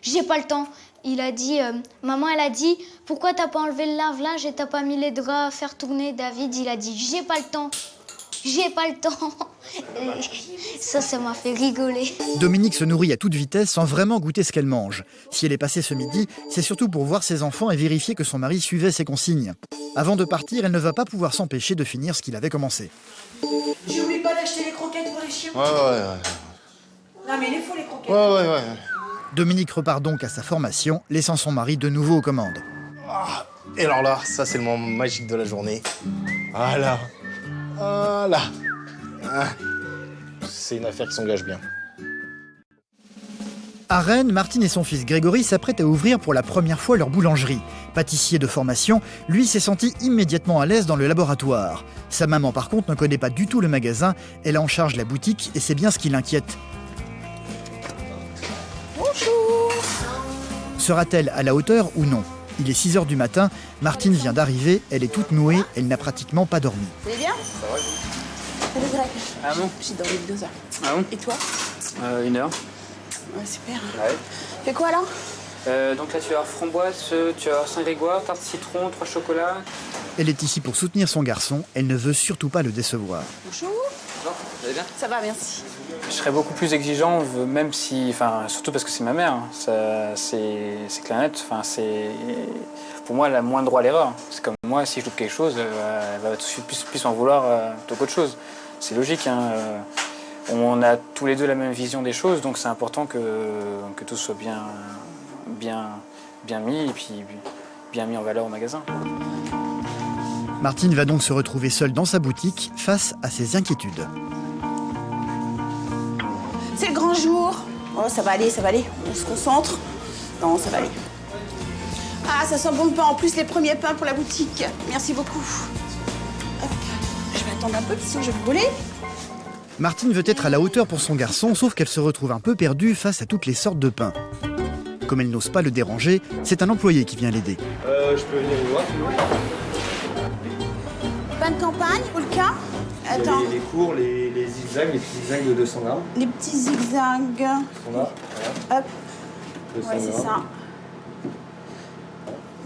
j'ai pas le temps. Il a dit, maman, elle a dit, pourquoi t'as pas enlevé le lave-linge et t'as pas mis les draps à faire tourner? David, il a dit, j'ai pas le temps. J'ai pas le temps. Ça m'a fait rigoler. Dominique se nourrit à toute vitesse sans vraiment goûter ce qu'elle mange. Si elle est passée ce midi, c'est surtout pour voir ses enfants et vérifier que son mari suivait ses consignes. Avant de partir, elle ne va pas pouvoir s'empêcher de finir ce qu'il avait commencé. J'oublie pas d'acheter les croquettes pour les chiens. Ouais. Non mais il faut les croquettes. Ouais. Dominique repart donc à sa formation, laissant son mari de nouveau aux commandes. Ah, et alors là, ça c'est le moment magique de la journée. Voilà. Voilà. Ah. C'est une affaire qui s'engage bien. À Rennes, Martine et son fils Grégory s'apprêtent à ouvrir pour la première fois leur boulangerie. Pâtissier de formation, lui s'est senti immédiatement à l'aise dans le laboratoire. Sa maman par contre ne connaît pas du tout le magasin, elle a en charge la boutique et c'est bien ce qui l'inquiète. Bonjour. Sera-t-elle à la hauteur ou non? Il est 6h du matin, Martine vient d'arriver, elle est toute nouée, elle n'a pratiquement pas dormi. Vous allez bien? Ça va, Salut Greg. Ah bon? J'ai dormi 2 heures. Ah bon? Et toi? 1 heure. Ouais, super. Ouais. Fais quoi là? Donc là, tu vas avoir framboise, tu vas avoir Saint-Grégoire, tarte citron, 3 chocolats. Elle est ici pour soutenir son garçon, elle ne veut surtout pas le décevoir. Bonjour. Bonjour, vous allez bien? Ça va, merci. Je serais beaucoup plus exigeant, même si, enfin, surtout parce que c'est ma mère. Hein. C'est clair net. Enfin, c'est pour moi elle a moins droit à l'erreur. C'est comme moi, si je loupe quelque chose, elle va tout de suite plus m'en vouloir plutôt qu'autre chose. C'est logique. Hein. On a tous les deux la même vision des choses, donc c'est important que tout soit bien mis et puis bien mis en valeur au magasin. Martine va donc se retrouver seule dans sa boutique face à ses inquiétudes. C'est le grand jour. Oh, ça va aller. On se concentre. Non, ça va aller. Ah, ça sent bon le pain. En plus, les premiers pains pour la boutique. Merci beaucoup. Hop. Je vais attendre un peu, sinon je vais brûler. Martine veut être à la hauteur pour son garçon, sauf qu'elle se retrouve un peu perdue face à toutes les sortes de pains. Comme elle n'ose pas le déranger, c'est un employé qui vient l'aider. Je peux venir vous voir? Pain de campagne, ou le cas? Attends. Les courts, les zigzags, les petits zigzags de 200 grammes. Les petits zigzags. Sont là, voilà. Hop. 200 Ouais, c'est grammes. ça.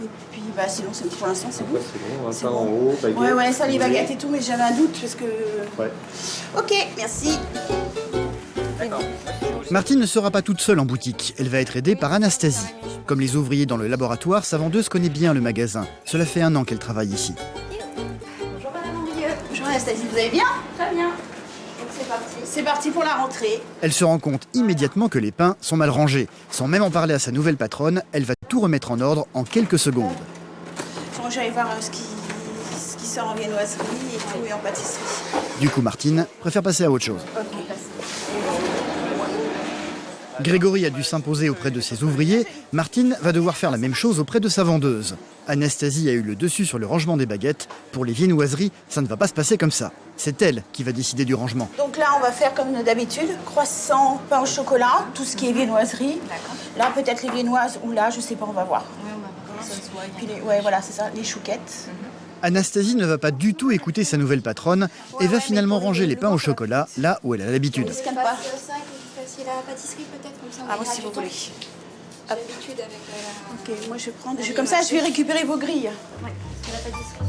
Et puis, bah, sinon, pour l'instant, c'est bon. C'est bon, un C'est pain bon. en haut, baguette. Ouais, ça, les baguettes et tout, mais j'avais un doute parce que... Ouais. Ok, merci. Martine ne sera pas toute seule en boutique, elle va être aidée par Anastasie. Comme les ouvriers dans le laboratoire, sa vendeuse connaît bien le magasin. Cela fait 1 an qu'elle travaille ici. Bonjour Madame Andrieux. Bonjour Anastasie, vous allez bien? Très bien. Donc c'est parti. C'est parti pour la rentrée. Elle se rend compte immédiatement que les pains sont mal rangés. Sans même en parler à sa nouvelle patronne, elle va tout remettre en ordre en quelques secondes. Bon, j'allais voir ce qui sort en viennoiserie et tout, et en pâtisserie. Du coup, Martine préfère passer à autre chose. Ok. Grégory a dû s'imposer auprès de ses ouvriers, Martine va devoir faire la même chose auprès de sa vendeuse. Anastasie a eu le dessus sur le rangement des baguettes. Pour les viennoiseries, ça ne va pas se passer comme ça. C'est elle qui va décider du rangement. Donc là, on va faire comme d'habitude, croissant, pain au chocolat, tout ce qui est viennoiserie. Là, peut-être les viennoises, ou là, je sais pas, on va voir. Oui, on va voir. Et puis ouais, voilà, c'est ça, les chouquettes. Anastasie ne va pas du tout écouter sa nouvelle patronne et va finalement ranger les pains au chocolat là où elle a l'habitude. Ça, quelque chose facile à la pâtisserie peut-être comme ça. Ah, moi, si vous voulez. J'ai l'habitude avec la... Ok, moi je prends. Comme ça, je vais récupérer vos grilles. Ouais, c'est la pâtisserie.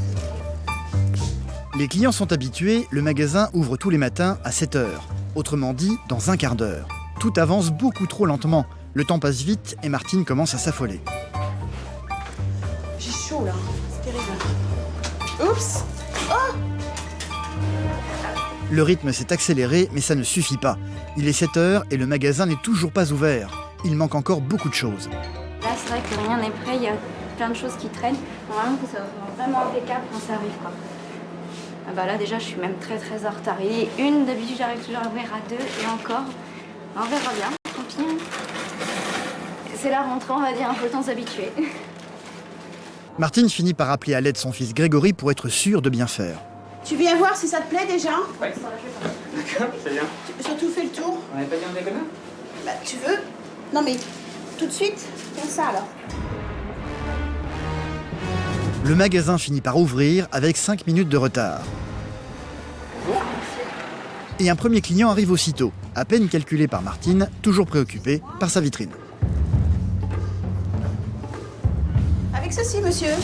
Les clients sont habitués, le magasin ouvre tous les matins à 7 h. Autrement dit, dans un quart d'heure. Tout avance beaucoup trop lentement. Le temps passe vite et Martine commence à s'affoler. J'ai chaud là, c'est terrible. Oups! Oh! Le rythme s'est accéléré, mais ça ne suffit pas. Il est 7 h et le magasin n'est toujours pas ouvert. Il manque encore beaucoup de choses. Là, c'est vrai que rien n'est prêt, il y a plein de choses qui traînent. Normalement, ça va vraiment impeccable quand ça arrive, quoi. Ah bah là, déjà, je suis même très en retard. Il est 1, d'habitude, j'arrive toujours à ouvrir à 2, et encore. On verra bien, tant pis. C'est la rentrée, on va dire, un peu le temps de s'habituer. Martine finit par appeler à l'aide son fils Grégory pour être sûr de bien faire. Tu viens voir si ça te plaît déjà? Ouais, d'accord, c'est bien. Surtout fais le tour. On n'avait pas dit en diagonale? Bah, tu veux? Non mais, tout de suite, comme ça alors. Le magasin finit par ouvrir avec 5 minutes de retard. Et un premier client arrive aussitôt, à peine calculé par Martine, toujours préoccupée par sa vitrine. Avec ceci, monsieur.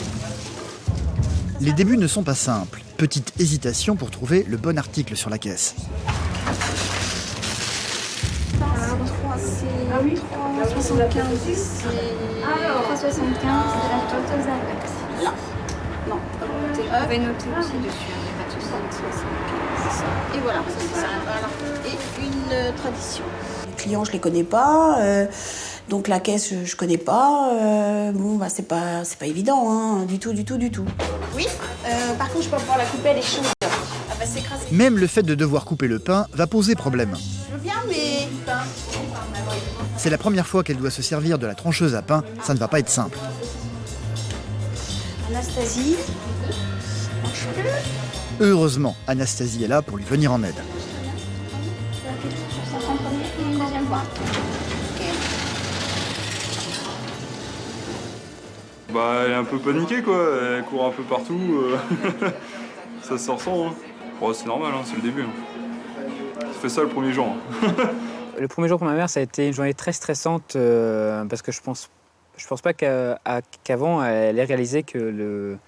Les débuts ne sont pas simples. Petite hésitation pour trouver le bon article sur la caisse. C'est 3,75. C'est 3,75, c'est la Total Zagat. Là. Non. Vous pouvez noter aussi dessus, il n'y a pas de souci. 75. Et voilà, c'est ça. Voilà. Et une tradition. Les clients, je les connais pas. Donc la caisse, je connais pas. Bon, bah c'est pas évident, hein, du tout. Oui. Par contre, je peux pouvoir la couper, elle est chaude. Ah bah c'est écrasé. Même le fait de devoir couper le pain va poser problème. Je veux bien, mais C'est la première fois qu'elle doit se servir de la trancheuse à pain, ça ne va pas être simple. Anastasie. Heureusement, Anastasie est là pour lui venir en aide. Une deuxième fois. Bah, elle est un peu paniquée, quoi. Elle court un peu partout. Ça se ressent, hein. Bon, c'est normal, hein, c'est le début. Hein. Je fais ça le premier jour. Hein. Le premier jour pour ma mère, ça a été une journée très stressante parce que je pense pas qu'avant, elle ait réalisé que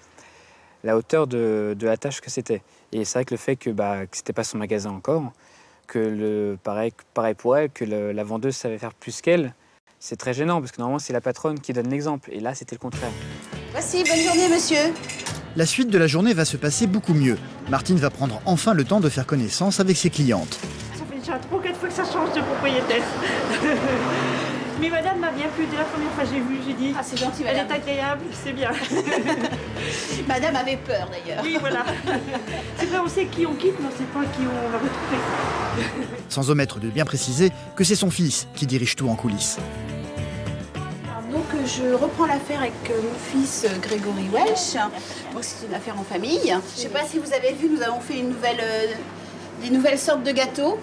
la hauteur de la tâche que c'était. Et c'est vrai que le fait que c'était pas son magasin encore, que pareil pour elle, que la vendeuse savait faire plus qu'elle, c'est très gênant parce que normalement c'est la patronne qui donne l'exemple. Et là, c'était le contraire. Voici, bonne journée, monsieur. La suite de la journée va se passer beaucoup mieux. Martine va prendre enfin le temps de faire connaissance avec ses clientes. Ça fait déjà 3 ou 4 fois que ça change de propriétaire. Mais madame m'a bien plu dès la première fois que j'ai vu, j'ai dit. Ah, c'est gentil, elle madame. est agréable, c'est bien. Madame avait peur d'ailleurs. Oui, voilà. C'est vrai, on sait qui on quitte, mais on ne sait pas qui on va retrouver. Sans omettre de bien préciser que c'est son fils qui dirige tout en coulisses. Donc je reprends l'affaire avec mon fils Grégory Welch. Donc c'est une affaire en famille. Je ne sais pas si vous avez vu, nous avons fait des nouvelles sortes de gâteaux.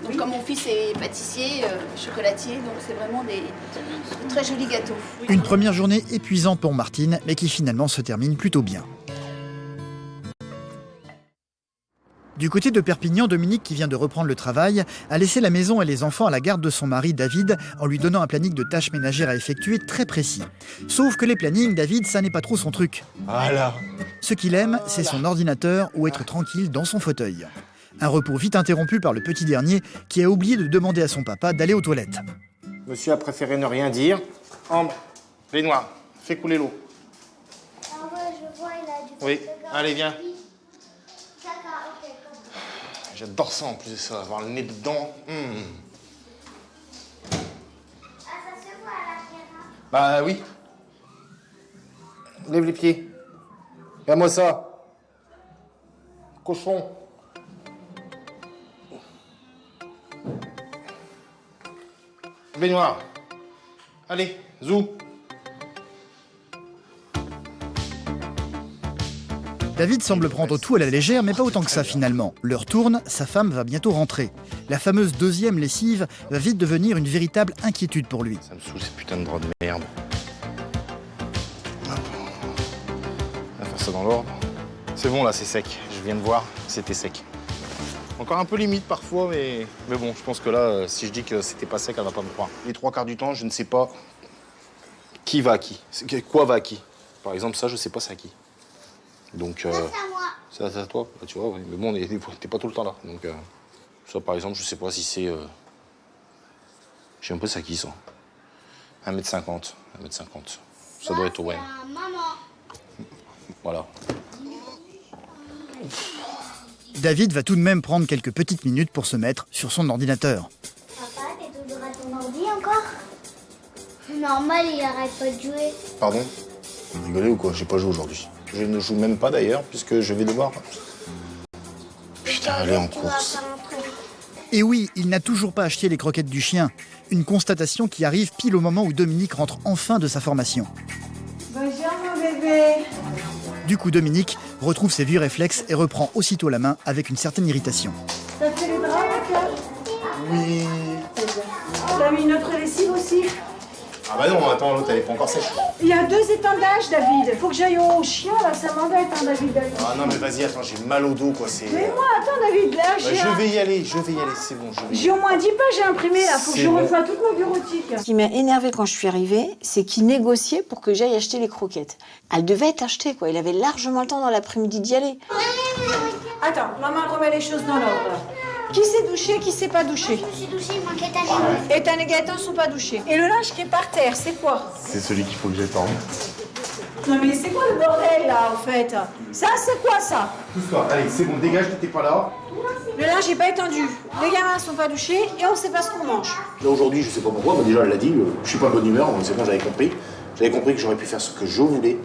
Donc comme mon fils est pâtissier, chocolatier, donc c'est vraiment des très jolis gâteaux. Une première journée épuisante pour Martine, mais qui finalement se termine plutôt bien. Du côté de Perpignan, Dominique, qui vient de reprendre le travail, a laissé la maison et les enfants à la garde de son mari David en lui donnant un planning de tâches ménagères à effectuer très précis. Sauf que les plannings, David, ça n'est pas trop son truc. Voilà. Ce qu'il aime, c'est son ordinateur ou être tranquille dans son fauteuil. Un repos vite interrompu par le petit dernier qui a oublié de demander à son papa d'aller aux toilettes. Monsieur a préféré ne rien dire. Ambre, baignoire, fais couler l'eau. Ah ouais, je vois, il a du Oui, de allez, viens. D'accord, ok. J'adore ça en plus de ça, avoir le nez dedans. Ah, ça se voit à la caméra. Bah oui. Lève les pieds. Regarde-moi ça. Cochon. Baignoire. Allez, zou. David semble prendre tout à la légère, mais pas autant que ça finalement. L'heure tourne, sa femme va bientôt rentrer. La fameuse deuxième lessive va vite devenir une véritable inquiétude pour lui. Ça me saoule, ces putains de draps de merde. On va faire ça dans l'ordre. C'est bon là, c'est sec. Je viens de voir, c'était sec. Encore un peu limite parfois, mais bon, je pense que là, si je dis que c'était pas sec, elle va pas me croire. Les 3 quarts du temps, je ne sais pas qui va à qui. Quoi va à qui. Par exemple, ça, je sais pas c'est à qui. Donc, c'est à toi. Bah, tu vois, oui. Mais bon, t'es pas tout le temps là. Donc, ça, par exemple, je sais pas si c'est... Je sais un peu c'est à qui, ça. 1m50. 1m50. Ça doit être Owen. Voilà. David va tout de même prendre quelques petites minutes pour se mettre sur son ordinateur. Papa, t'es toujours à ton ordi encore? Normal, il arrête pas de jouer. Pardon? Vous rigolez ou quoi? J'ai pas joué aujourd'hui. Je ne joue même pas d'ailleurs, puisque je vais devoir... Putain, aller en course. Et oui, il n'a toujours pas acheté les croquettes du chien. Une constatation qui arrive pile au moment où Dominique rentre enfin de sa formation. Bonjour mon bébé. Du coup, Dominique retrouve ses vieux réflexes et reprend aussitôt la main avec une certaine irritation. T'as fait les draps, Michael? Oui. T'as mis notre lessive aussi? Ah bah non, attends, l'autre elle est pas encore sèche. Il y a 2 étendages, David. Faut que j'aille au chien, là, ça m'embête, hein, David. Ah non, mais vas-y, attends, j'ai mal au dos, quoi, c'est... Mais moi, attends, David, là, Bah, je vais y aller, c'est bon, je vais y aller. J'ai au moins 10 pages, j'ai imprimé, là. Faut que je refasse toute ma bureautique. Ce qui m'a énervé quand je suis arrivée, c'est qu'il négociait pour que j'aille acheter les croquettes. Elle devait être achetée, quoi. Il avait largement le temps dans l'après-midi d'y aller. Attends, maman remet les choses dans l'ordre. Qui s'est douché, qui s'est pas douché? Je suis douchée, moi, Gaëtan. Et Tan et Gaëtan sont pas douchés. Et le linge qui est par terre, c'est quoi? C'est celui qu'il faut que j'étende. Non mais c'est quoi le bordel, là, en fait? Ça, c'est quoi, ça? Pousse-toi, allez, c'est bon, dégage, t'étais pas là. Le linge n'est pas étendu. Les gamins sont pas douchés et on sait pas ce qu'on mange. Là, aujourd'hui, je sais pas pourquoi, mais déjà, elle l'a dit, je suis pas de bonne humeur, donc c'est bon, j'avais compris. J'avais compris que j'aurais pu faire ce que je voulais.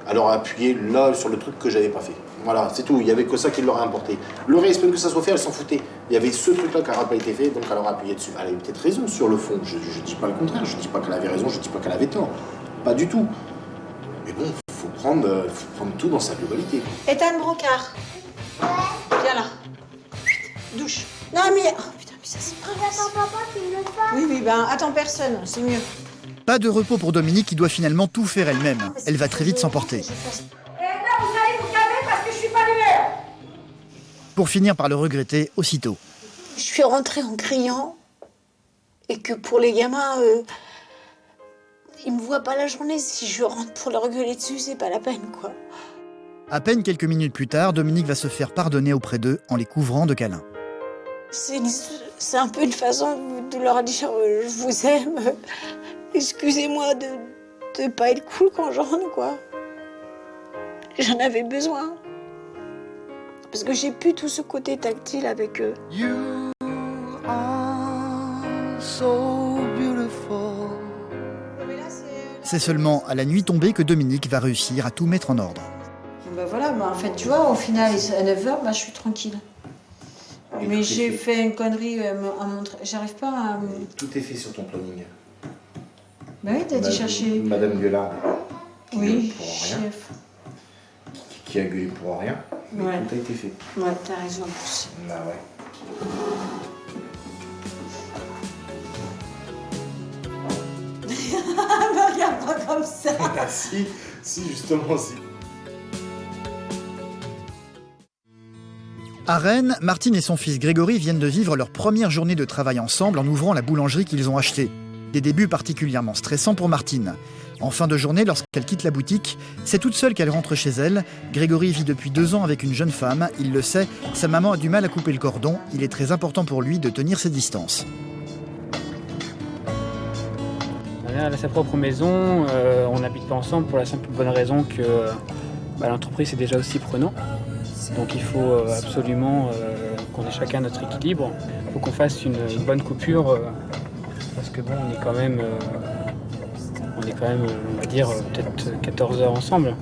Alors, appuyer là sur le truc que j'avais pas fait. Voilà, c'est tout, il y avait que ça qui l'aurait importé. Le reste, même que ça soit fait, elle s'en foutait. Il y avait ce truc-là qui n'aurait pas été fait, donc elle aurait appuyé dessus. Elle avait peut-être raison sur le fond, je dis pas le contraire, je dis pas qu'elle avait raison, je dis pas qu'elle avait tort. Pas du tout. Mais bon, faut prendre tout dans sa globalité. Et Tan Brocard. Viens là. Douche. Non mais... Oh putain, mais ça c'est pas... J'attends papa qui me le fasse. Oui, ben attends personne, c'est mieux. Pas de repos pour Dominique qui doit finalement tout faire elle-même. Elle va très vite s'emporter. Et là, vous allez vous calmer parce que je suis pas d'humeur. Pour finir par le regretter aussitôt. Je suis rentrée en criant et que pour les gamins, ils me voient pas la journée. Si je rentre pour leur gueuler dessus, c'est pas la peine, quoi. À peine quelques minutes plus tard, Dominique va se faire pardonner auprès d'eux en les couvrant de câlins. C'est un peu une façon de leur dire je vous aime. Excusez-moi de pas être cool quand je rentre, quoi. J'en avais besoin. Parce que j'ai plus tout ce côté tactile avec eux. You are so beautiful. C'est seulement à la nuit tombée que Dominique va réussir à tout mettre en ordre. Ben voilà, ben en fait, tu vois, au final, à 9h, ben, je suis tranquille. Mais j'ai fait une connerie à montrer. J'arrive pas à... Tout est fait sur ton planning. Ben oui, t'as été chercher... Madame Gueulard. Oui, pour rien. chef. Qui a gueulé pour rien. Mais Ouais. tout a été fait. Ouais, t'as raison en plus. Bah ouais. Me regarde pas comme ça. Ah si, justement, si. À Rennes, Martine et son fils Grégory viennent de vivre leur première journée de travail ensemble en ouvrant la boulangerie qu'ils ont achetée. Des débuts particulièrement stressants pour Martine. En fin de journée, lorsqu'elle quitte la boutique, c'est toute seule qu'elle rentre chez elle. Grégory vit depuis 2 ans avec une jeune femme. Il le sait, sa maman a du mal à couper le cordon. Il est très important pour lui de tenir ses distances. Elle a sa propre maison, on n'habite pas ensemble pour la simple bonne raison que l'entreprise est déjà aussi prenant. Donc il faut absolument qu'on ait chacun notre équilibre. Il faut qu'on fasse une bonne coupure parce que bon, on est quand même, on va dire, peut-être 14 heures ensemble.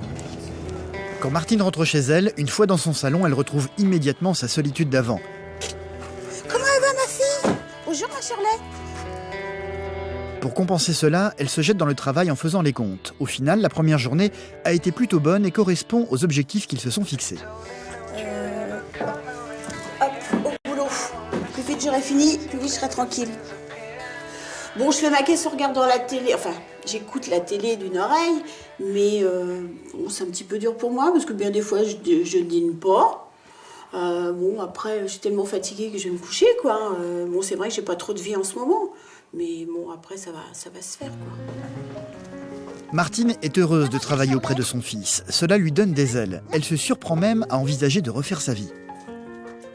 Quand Martine rentre chez elle, une fois dans son salon, elle retrouve immédiatement sa solitude d'avant. Comment elle va, ma fille? Bonjour, ma Shirley. Pour compenser cela, elle se jette dans le travail en faisant les comptes. Au final, la première journée a été plutôt bonne et correspond aux objectifs qu'ils se sont fixés. Hop, au boulot. Plus vite j'aurai fini, plus vite je serai tranquille. Bon, je fais ma caisse en regardant la télé. Enfin, J'écoute la télé d'une oreille, mais bon, c'est un petit peu dur pour moi parce que bien des fois je dîne pas. Bon, après, je suis tellement fatiguée que je vais me coucher, quoi. Bon, c'est vrai que j'ai pas trop de vie en ce moment, mais bon, après, ça va se faire, quoi. Martine est heureuse de travailler auprès de son fils. Cela lui donne des ailes. Elle se surprend même à envisager de refaire sa vie.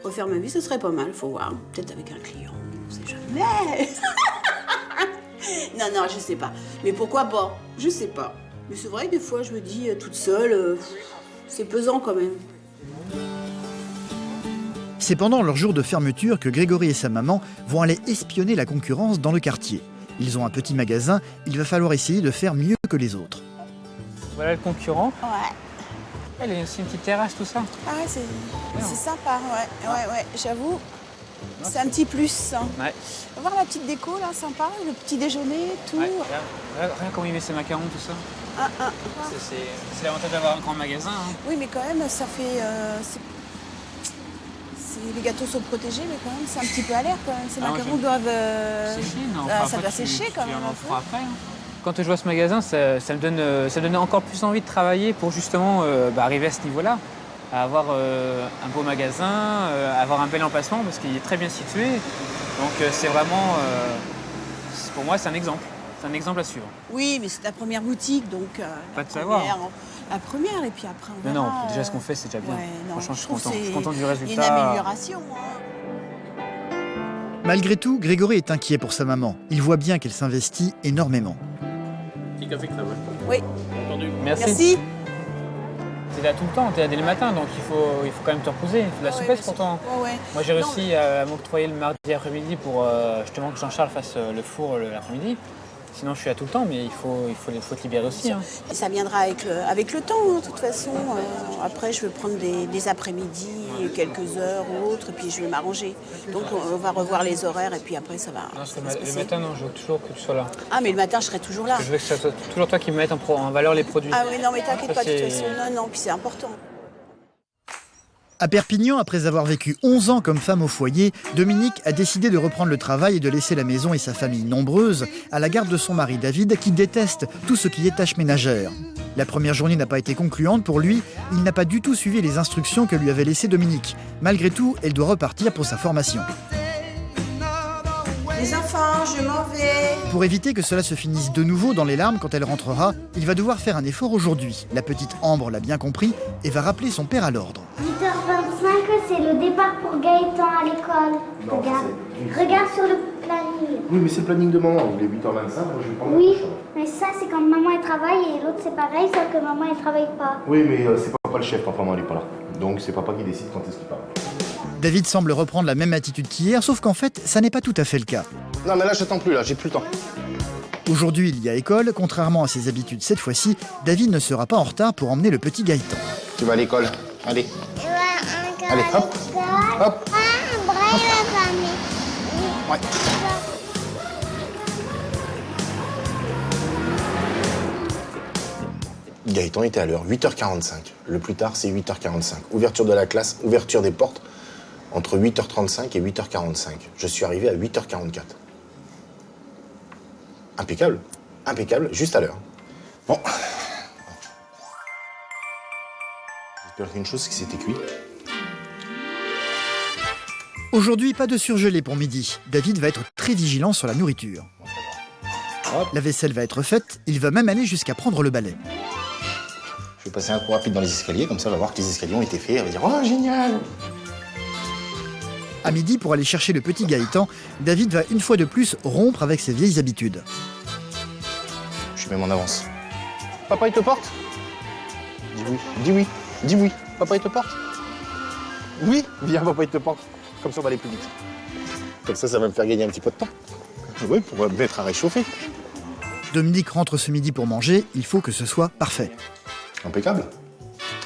Refaire ma vie, ce serait pas mal, faut voir. Peut-être avec un client, on sait jamais. Non, je sais pas. Mais pourquoi pas? Je sais pas. Mais c'est vrai que des fois, je me dis, toute seule, c'est pesant quand même. C'est pendant leur jour de fermeture que Grégory et sa maman vont aller espionner la concurrence dans le quartier. Ils ont un petit magasin, il va falloir essayer de faire mieux que les autres. Voilà le concurrent. Ouais. Elle a aussi une petite terrasse, tout ça. Ah ouais, c'est sympa, ouais, j'avoue. C'est un petit plus. Ouais. On va voir la petite déco, là, sympa, le petit déjeuner, tout. Ouais, rien comment il met ses macarons, tout ça. C'est l'avantage d'avoir un grand magasin. Hein. Oui, mais quand même, ça fait... les gâteaux sont protégés, mais quand même, c'est un petit peu à l'air, quand même. Ces macarons doivent... Sécher, non, ça doit sécher, quand même. Tu en feras après. Hein. Quand je vois ce magasin, ça me donne encore plus envie de travailler pour justement arriver à ce niveau-là. À avoir un beau magasin, avoir un bel emplacement parce qu'il est très bien situé. Donc c'est vraiment, pour moi, c'est un exemple. C'est un exemple à suivre. Oui, mais c'est ta première boutique, donc pas de savoir. La première, et puis après on verra. Non, déjà ce qu'on fait, c'est déjà bien. Ouais, non, franchement, je suis content du résultat. Une amélioration. Hein. Malgré tout, Grégory est inquiet pour sa maman. Il voit bien qu'elle s'investit énormément. Petit café crème. Oui. Entendu. Merci. T'es là tout le temps, t'es là dès le matin, donc il faut quand même te reposer. Il faut de la souplesse pourtant. Ouais. Moi j'ai réussi à m'octroyer le mardi après-midi pour justement que Jean-Charles fasse le four l'après-midi. Sinon je suis là tout le temps, mais il faut te libérer aussi. Hein. Et ça viendra avec le temps, hein, de toute façon. Après je vais prendre des après-midi, quelques heures ou autres, et puis je vais m'arranger. Donc on va revoir les horaires, et puis après ça va. Le matin, non, je veux toujours que tu sois là. Ah, mais le matin je serai toujours là. Je veux que ce soit toujours toi qui me mettes en valeur les produits. Ah oui, non, mais t'inquiète pas, de toute façon. Non, puis c'est important. À Perpignan, après avoir vécu 11 ans comme femme au foyer, Dominique a décidé de reprendre le travail et de laisser la maison et sa famille nombreuse à la garde de son mari David, qui déteste tout ce qui est tâches ménagères. La première journée n'a pas été concluante pour lui, il n'a pas du tout suivi les instructions que lui avait laissées Dominique. Malgré tout, elle doit repartir pour sa formation. Les enfants, je m'en vais. Pour éviter que cela se finisse de nouveau dans les larmes quand elle rentrera, il va devoir faire un effort aujourd'hui. La petite Ambre l'a bien compris et va rappeler son père à l'ordre. 8h25, c'est le départ pour Gaëtan à l'école. Regarde sur le planning. Oui, mais c'est le planning de maman. Il est 8h25, moi je vais prendre Oui, la prochaine. mais ça c'est quand maman elle travaille et l'autre c'est pareil, sauf que maman elle travaille pas. Oui, mais c'est papa le chef quand maman elle est pas là. Donc c'est papa qui décide quand est-ce qu'il parle. David semble reprendre la même attitude qu'hier, sauf qu'en fait, ça n'est pas tout à fait le cas. Non mais là j'attends plus, là j'ai plus le temps. Aujourd'hui, il y a école. Contrairement à ses habitudes cette fois-ci, David ne sera pas en retard pour emmener le petit Gaëtan. Tu vas à l'école, allez. Allez, hop, hop. Ouais. Gaëtan était à l'heure, 8h45. Le plus tard, c'est 8h45. Ouverture de la classe, ouverture des portes, entre 8h35 et 8h45. Je suis arrivé à 8h44. Impeccable, impeccable, juste à l'heure. Bon. J'espère qu'une chose, c'est que c'était cuit. Aujourd'hui, pas de surgelé pour midi. David va être très vigilant sur la nourriture. La vaisselle va être faite, il va même aller jusqu'à prendre le balai. Je vais passer un coup rapide dans les escaliers, comme ça on va voir que les escaliers ont été faits, on va dire « Oh, génial !» À midi, pour aller chercher le petit Gaëtan, David va une fois de plus rompre avec ses vieilles habitudes. Je suis même en avance. Papa, il te porte? Dis oui, dis oui, dis oui. Papa, il te porte? Oui, viens, papa, il te porte. Comme ça, on va aller plus vite. Comme ça va me faire gagner un petit peu de temps. Oui, pour me mettre à réchauffer. Dominique rentre ce midi pour manger, il faut que ce soit parfait. Impeccable.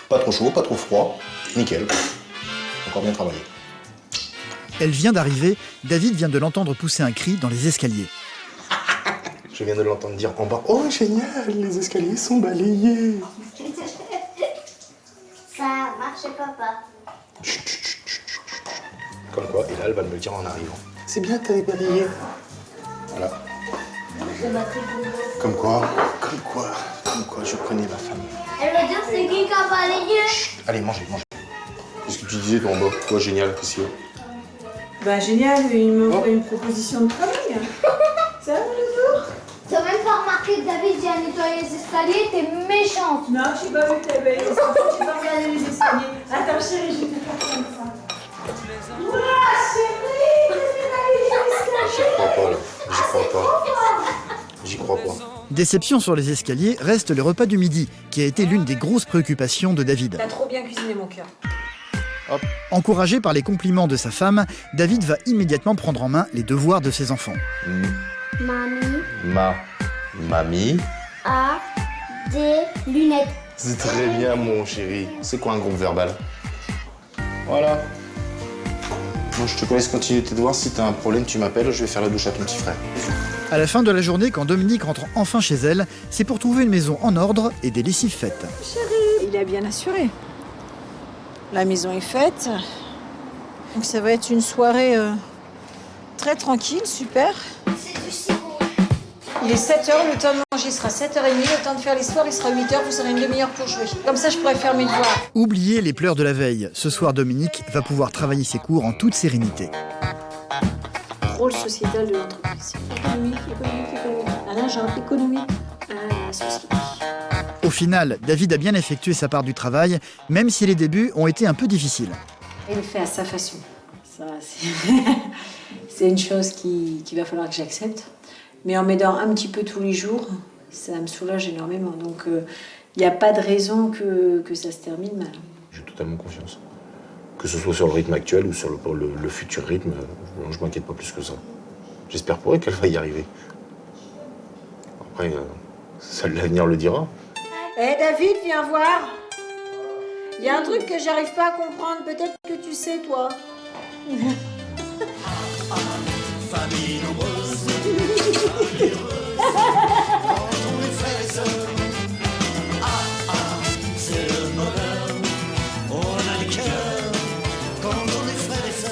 Pas trop chaud, pas trop froid. Nickel. Encore bien travaillé. Elle vient d'arriver, David vient de l'entendre pousser un cri dans les escaliers. Je viens de l'entendre dire en bas « Oh, génial, les escaliers sont balayés !» Ça marche, papa. Chut, chut, chut, chut, chut. Comme quoi, et là, elle va me le dire en arrivant. C'est bien que t'avais balayé. Voilà. Comme quoi, je connais ma femme. Elle va dire c'est qui a pas les yeux. Allez, mangez. Qu'est-ce que tu disais, toi, en bas? Quoi, génial, qu'est-ce qu'il y a? Bah génial, il me fait une proposition de travail. Ça va, bonjour? T'as même pas remarqué que David vient nettoyer les escaliers, t'es méchante. Non, je suis pas vu que t'avais les escaliers, j'ai pas regardé les escaliers. Attends chérie, je vais te faire comme ça. Ouah chérie, qu'est-ce que t'as mis les escaliers? J'y crois pas. Déception sur les escaliers reste le repas du midi, qui a été l'une des grosses préoccupations de David. T'as trop bien cuisiné mon cœur. Encouragé par les compliments de sa femme, David va immédiatement prendre en main les devoirs de ses enfants. Mamie A des lunettes. C'est très bien, mon chéri. C'est quoi un groupe verbal? Voilà. Bon, je te laisse continuer tes devoirs. Si t'as un problème, tu m'appelles, je vais faire la douche à ton petit frère. À la fin de la journée, quand Dominique rentre enfin chez elle, c'est pour trouver une maison en ordre et des lessives faites. Chérie, il a bien assuré. La maison est faite. Donc ça va être une soirée très tranquille, super. C'est du sirop. Il est 7h, le temps de manger sera 7h30, le temps de faire l'histoire, il sera 8h, vous aurez une demi-heure pour jouer. Comme ça, je pourrai faire mes devoirs. Oubliez les pleurs de la veille. Ce soir, Dominique va pouvoir travailler ses cours en toute sérénité. Rôle sociétal de l'entreprise. Économique. Ah non, genre économique. La société. Au final, David a bien effectué sa part du travail, même si les débuts ont été un peu difficiles. Il le fait à sa façon. Ça, c'est une chose qu'il va falloir que j'accepte. Mais en m'aidant un petit peu tous les jours, ça me soulage énormément. Donc, il n'y a pas de raison que ça se termine mal. J'ai totalement confiance. Que ce soit sur le rythme actuel ou sur le futur rythme, je m'inquiète pas plus que ça. J'espère pour elle qu'elle va y arriver. Après, seul l'avenir le dira. David, viens voir. Il y a un truc que j'arrive pas à comprendre. Peut-être que tu sais, toi. Famille nombreuse. C'est le bonheur. On a le cœur quand on est frères et sœurs.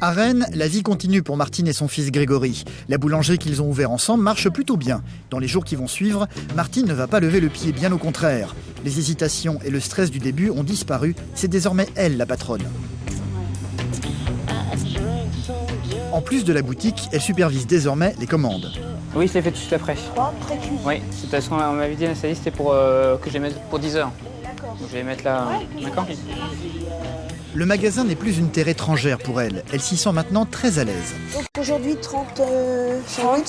À Rennes, la vie continue pour Martine et son fils Grégory. La boulangerie qu'ils ont ouvert ensemble marche plutôt bien. Dans les jours qui vont suivre, Martine ne va pas lever le pied, bien au contraire. Les hésitations et le stress du début ont disparu. C'est désormais elle la patronne. En plus de la boutique, elle supervise désormais les commandes. Oui, je l'ai fait tout de suite après. Oui, c'est parce qu'on m'avait dit, ça c'était pour que je les mette pour 10 heures. D'accord. Je vais les mettre là. D'accord. Le magasin n'est plus une terre étrangère pour elle. Elle s'y sent maintenant très à l'aise. Donc aujourd'hui, 30 oui, sandwichs.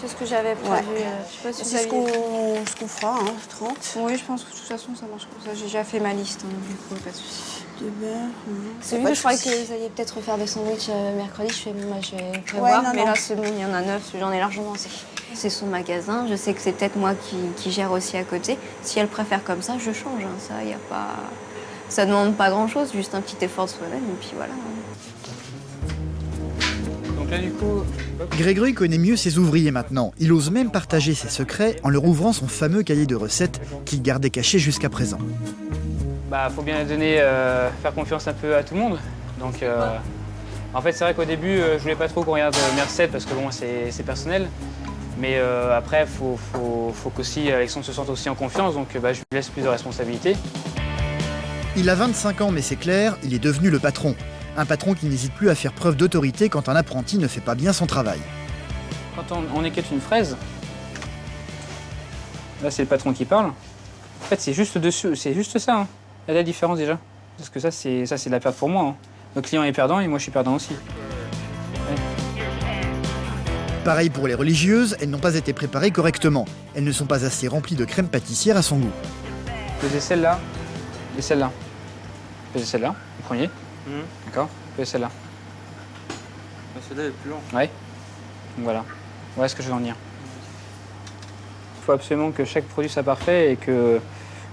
c'est ce que j'avais prévu. Ouais. Je sais pas si c'est ce qu'on fera, hein, 30. Oui, je pense que de toute façon, ça marche comme ça. J'ai déjà fait ma liste, du coup, pas de soucis. De beurre. C'est lui que je croyais que vous alliez peut-être refaire des sandwichs mercredi. Je vais prévoir, mais là, c'est bon, il y en a 9, j'en ai largement assez. C'est son magasin, je sais que c'est peut-être moi qui gère aussi à côté. Si elle préfère comme ça, je change. Hein. Ça, y a pas... ça demande pas grand-chose, juste un petit effort de soi-même, et puis voilà. Donc là, du coup... Grégory connaît mieux ses ouvriers maintenant. Il ose même partager ses secrets en leur ouvrant son fameux cahier de recettes qu'il gardait caché jusqu'à présent. Bah, faut bien donner, faire confiance un peu à tout le monde. Donc, en fait, c'est vrai qu'au début, je voulais pas trop qu'on regarde mes recettes parce que bon, c'est personnel. Mais après, faut qu'aussi Alexandre se sente aussi en confiance. Donc, je lui laisse plus de responsabilités. Il a 25 ans, mais c'est clair, il est devenu le patron. Un patron qui n'hésite plus à faire preuve d'autorité quand un apprenti ne fait pas bien son travail. Quand on équette une fraise, là, c'est le patron qui parle. En fait, c'est juste dessus, c'est juste ça. Hein. Il y a la différence déjà. Parce que ça, c'est de la perte pour moi. Hein. Le client est perdant et moi, je suis perdant aussi. Ouais. Pareil pour les religieuses, elles n'ont pas été préparées correctement. Elles ne sont pas assez remplies de crème pâtissière à son goût. Pesez celle-là et celle-là. Pesez celle-là, le premier. D'accord. Pesez celle-là. Celle-là est plus longue. Ouais. Donc voilà. Voilà ce que je veux en dire. Il faut absolument que chaque produit soit parfait et que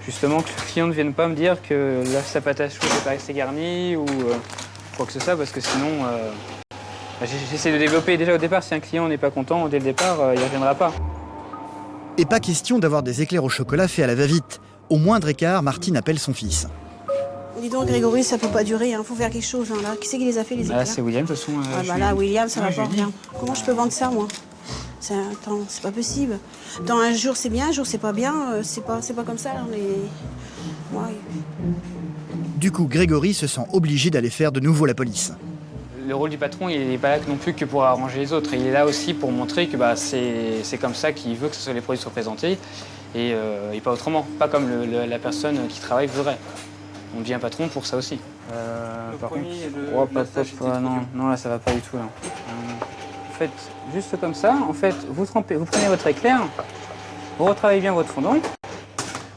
justement que le client ne vienne pas me dire que là, sa pâte à choux n'est pas assez garnie ou quoi que ce soit, parce que sinon, j'essaie de développer déjà au départ. Si un client n'est pas content dès le départ, il ne reviendra pas. Et pas question d'avoir des éclairs au chocolat faits à la va-vite. Au moindre écart, Martine appelle son fils. Dis donc, Grégory, ça peut pas durer, hein. Faut faire quelque chose, hein, là. Qui c'est qui les a fait, les éclairs? Là, c'est William, de toute façon. Ah bah là, William, ça va pas bien. Comment je peux vendre ça, moi? Attends, c'est pas possible. Dans un jour, c'est bien, un jour, c'est pas bien. C'est pas comme ça, là, on est... Ouais. Du coup, Grégory se sent obligé d'aller faire de nouveau la police. Le rôle du patron, il n'est pas là non plus que pour arranger les autres. Il est là aussi pour montrer que c'est comme ça qu'il veut que les produits soient présentés et pas autrement. Pas comme la personne qui travaille voudrait. On devient patron pour ça aussi. Par contre, non, là ça va pas du tout. Là. En fait, juste comme ça, en fait, vous prenez votre éclair, vous retravaillez bien votre fondant,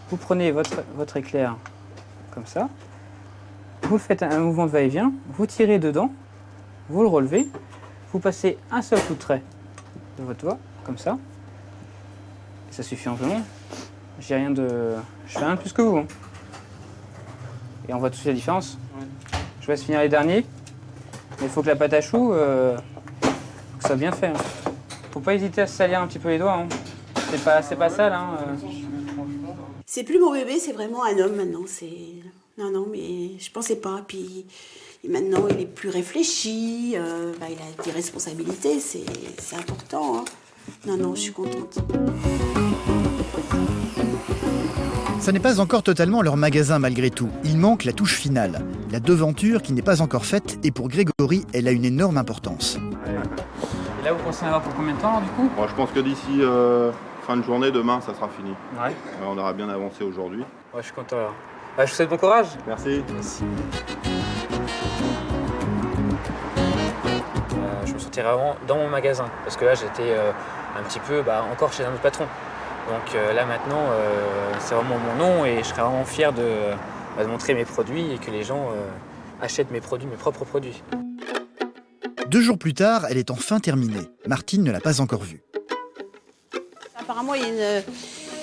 vous prenez votre éclair comme ça, vous faites un mouvement de va-et-vient, vous tirez dedans, vous le relevez, vous passez un seul coup de trait de votre doigt, comme ça. Et ça suffit amplement. Je fais rien de plus que vous. Hein. Et on voit tout de suite la différence. Je vous laisse finir les derniers. Mais il faut que la pâte à choux, que ça soit bien fait. Hein. Faut pas hésiter à se salir un petit peu les doigts. Hein. C'est pas sale. Hein. C'est plus mon bébé, c'est vraiment un homme maintenant. Non, mais je pensais pas. Puis maintenant, il est plus réfléchi. Il a des responsabilités, c'est important. Hein. Non, je suis contente. Ça n'est pas encore totalement leur magasin malgré tout. Il manque la touche finale. La devanture qui n'est pas encore faite et pour Grégory, elle a une énorme importance. Et là, vous pensez en avoir pour combien de temps, du coup? Bon, je pense que d'ici fin de journée, demain, ça sera fini. Ouais. On aura bien avancé aujourd'hui. Ouais, je suis content alors. Je vous souhaite bon courage. Merci. Je me sentirais vraiment dans mon magasin parce que là, j'étais un petit peu encore chez un autre patron. Donc là maintenant, c'est vraiment mon nom et je serais vraiment fier de montrer mes produits et que les gens achètent mes propres produits. 2 jours plus tard, elle est enfin terminée. Martine ne l'a pas encore vue. Apparemment, il y a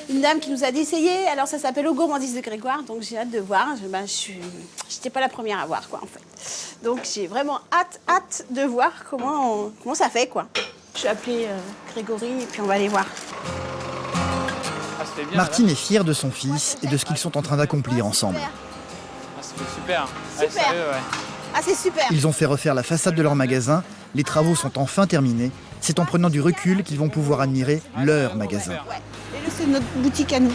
une dame qui nous a dit d'essayer. Alors ça s'appelle Aux gourmandises de Grégoire, donc j'ai hâte de voir. Je n'étais pas la première à voir, quoi, en fait. Donc j'ai vraiment hâte de voir comment ça fait, quoi. Je vais appeler Grégory et puis on va aller voir. Bien, Martine est fière de son fils et de ce qu'ils sont en train d'accomplir ensemble. C'est super. Super. Sérieux, ouais. Ah, c'est super. Ils ont fait refaire la façade de leur magasin. Les travaux sont enfin terminés. C'est en prenant du recul qu'ils vont pouvoir admirer leur magasin. Ouais. Et là, c'est notre boutique à nous.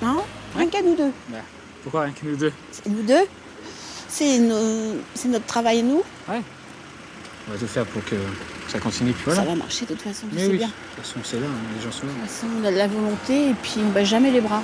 Hein? Rien qu'à nous deux. Pourquoi rien que nous deux? C'est nous deux. C'est notre travail à nous. Ouais. On va tout faire pour que ça continue. Puis voilà. Ça va marcher de toute façon, Mais c'est oui. bien. De toute façon, c'est là, les gens sont là. De toute façon, on a de la volonté et puis on ne bat jamais les bras.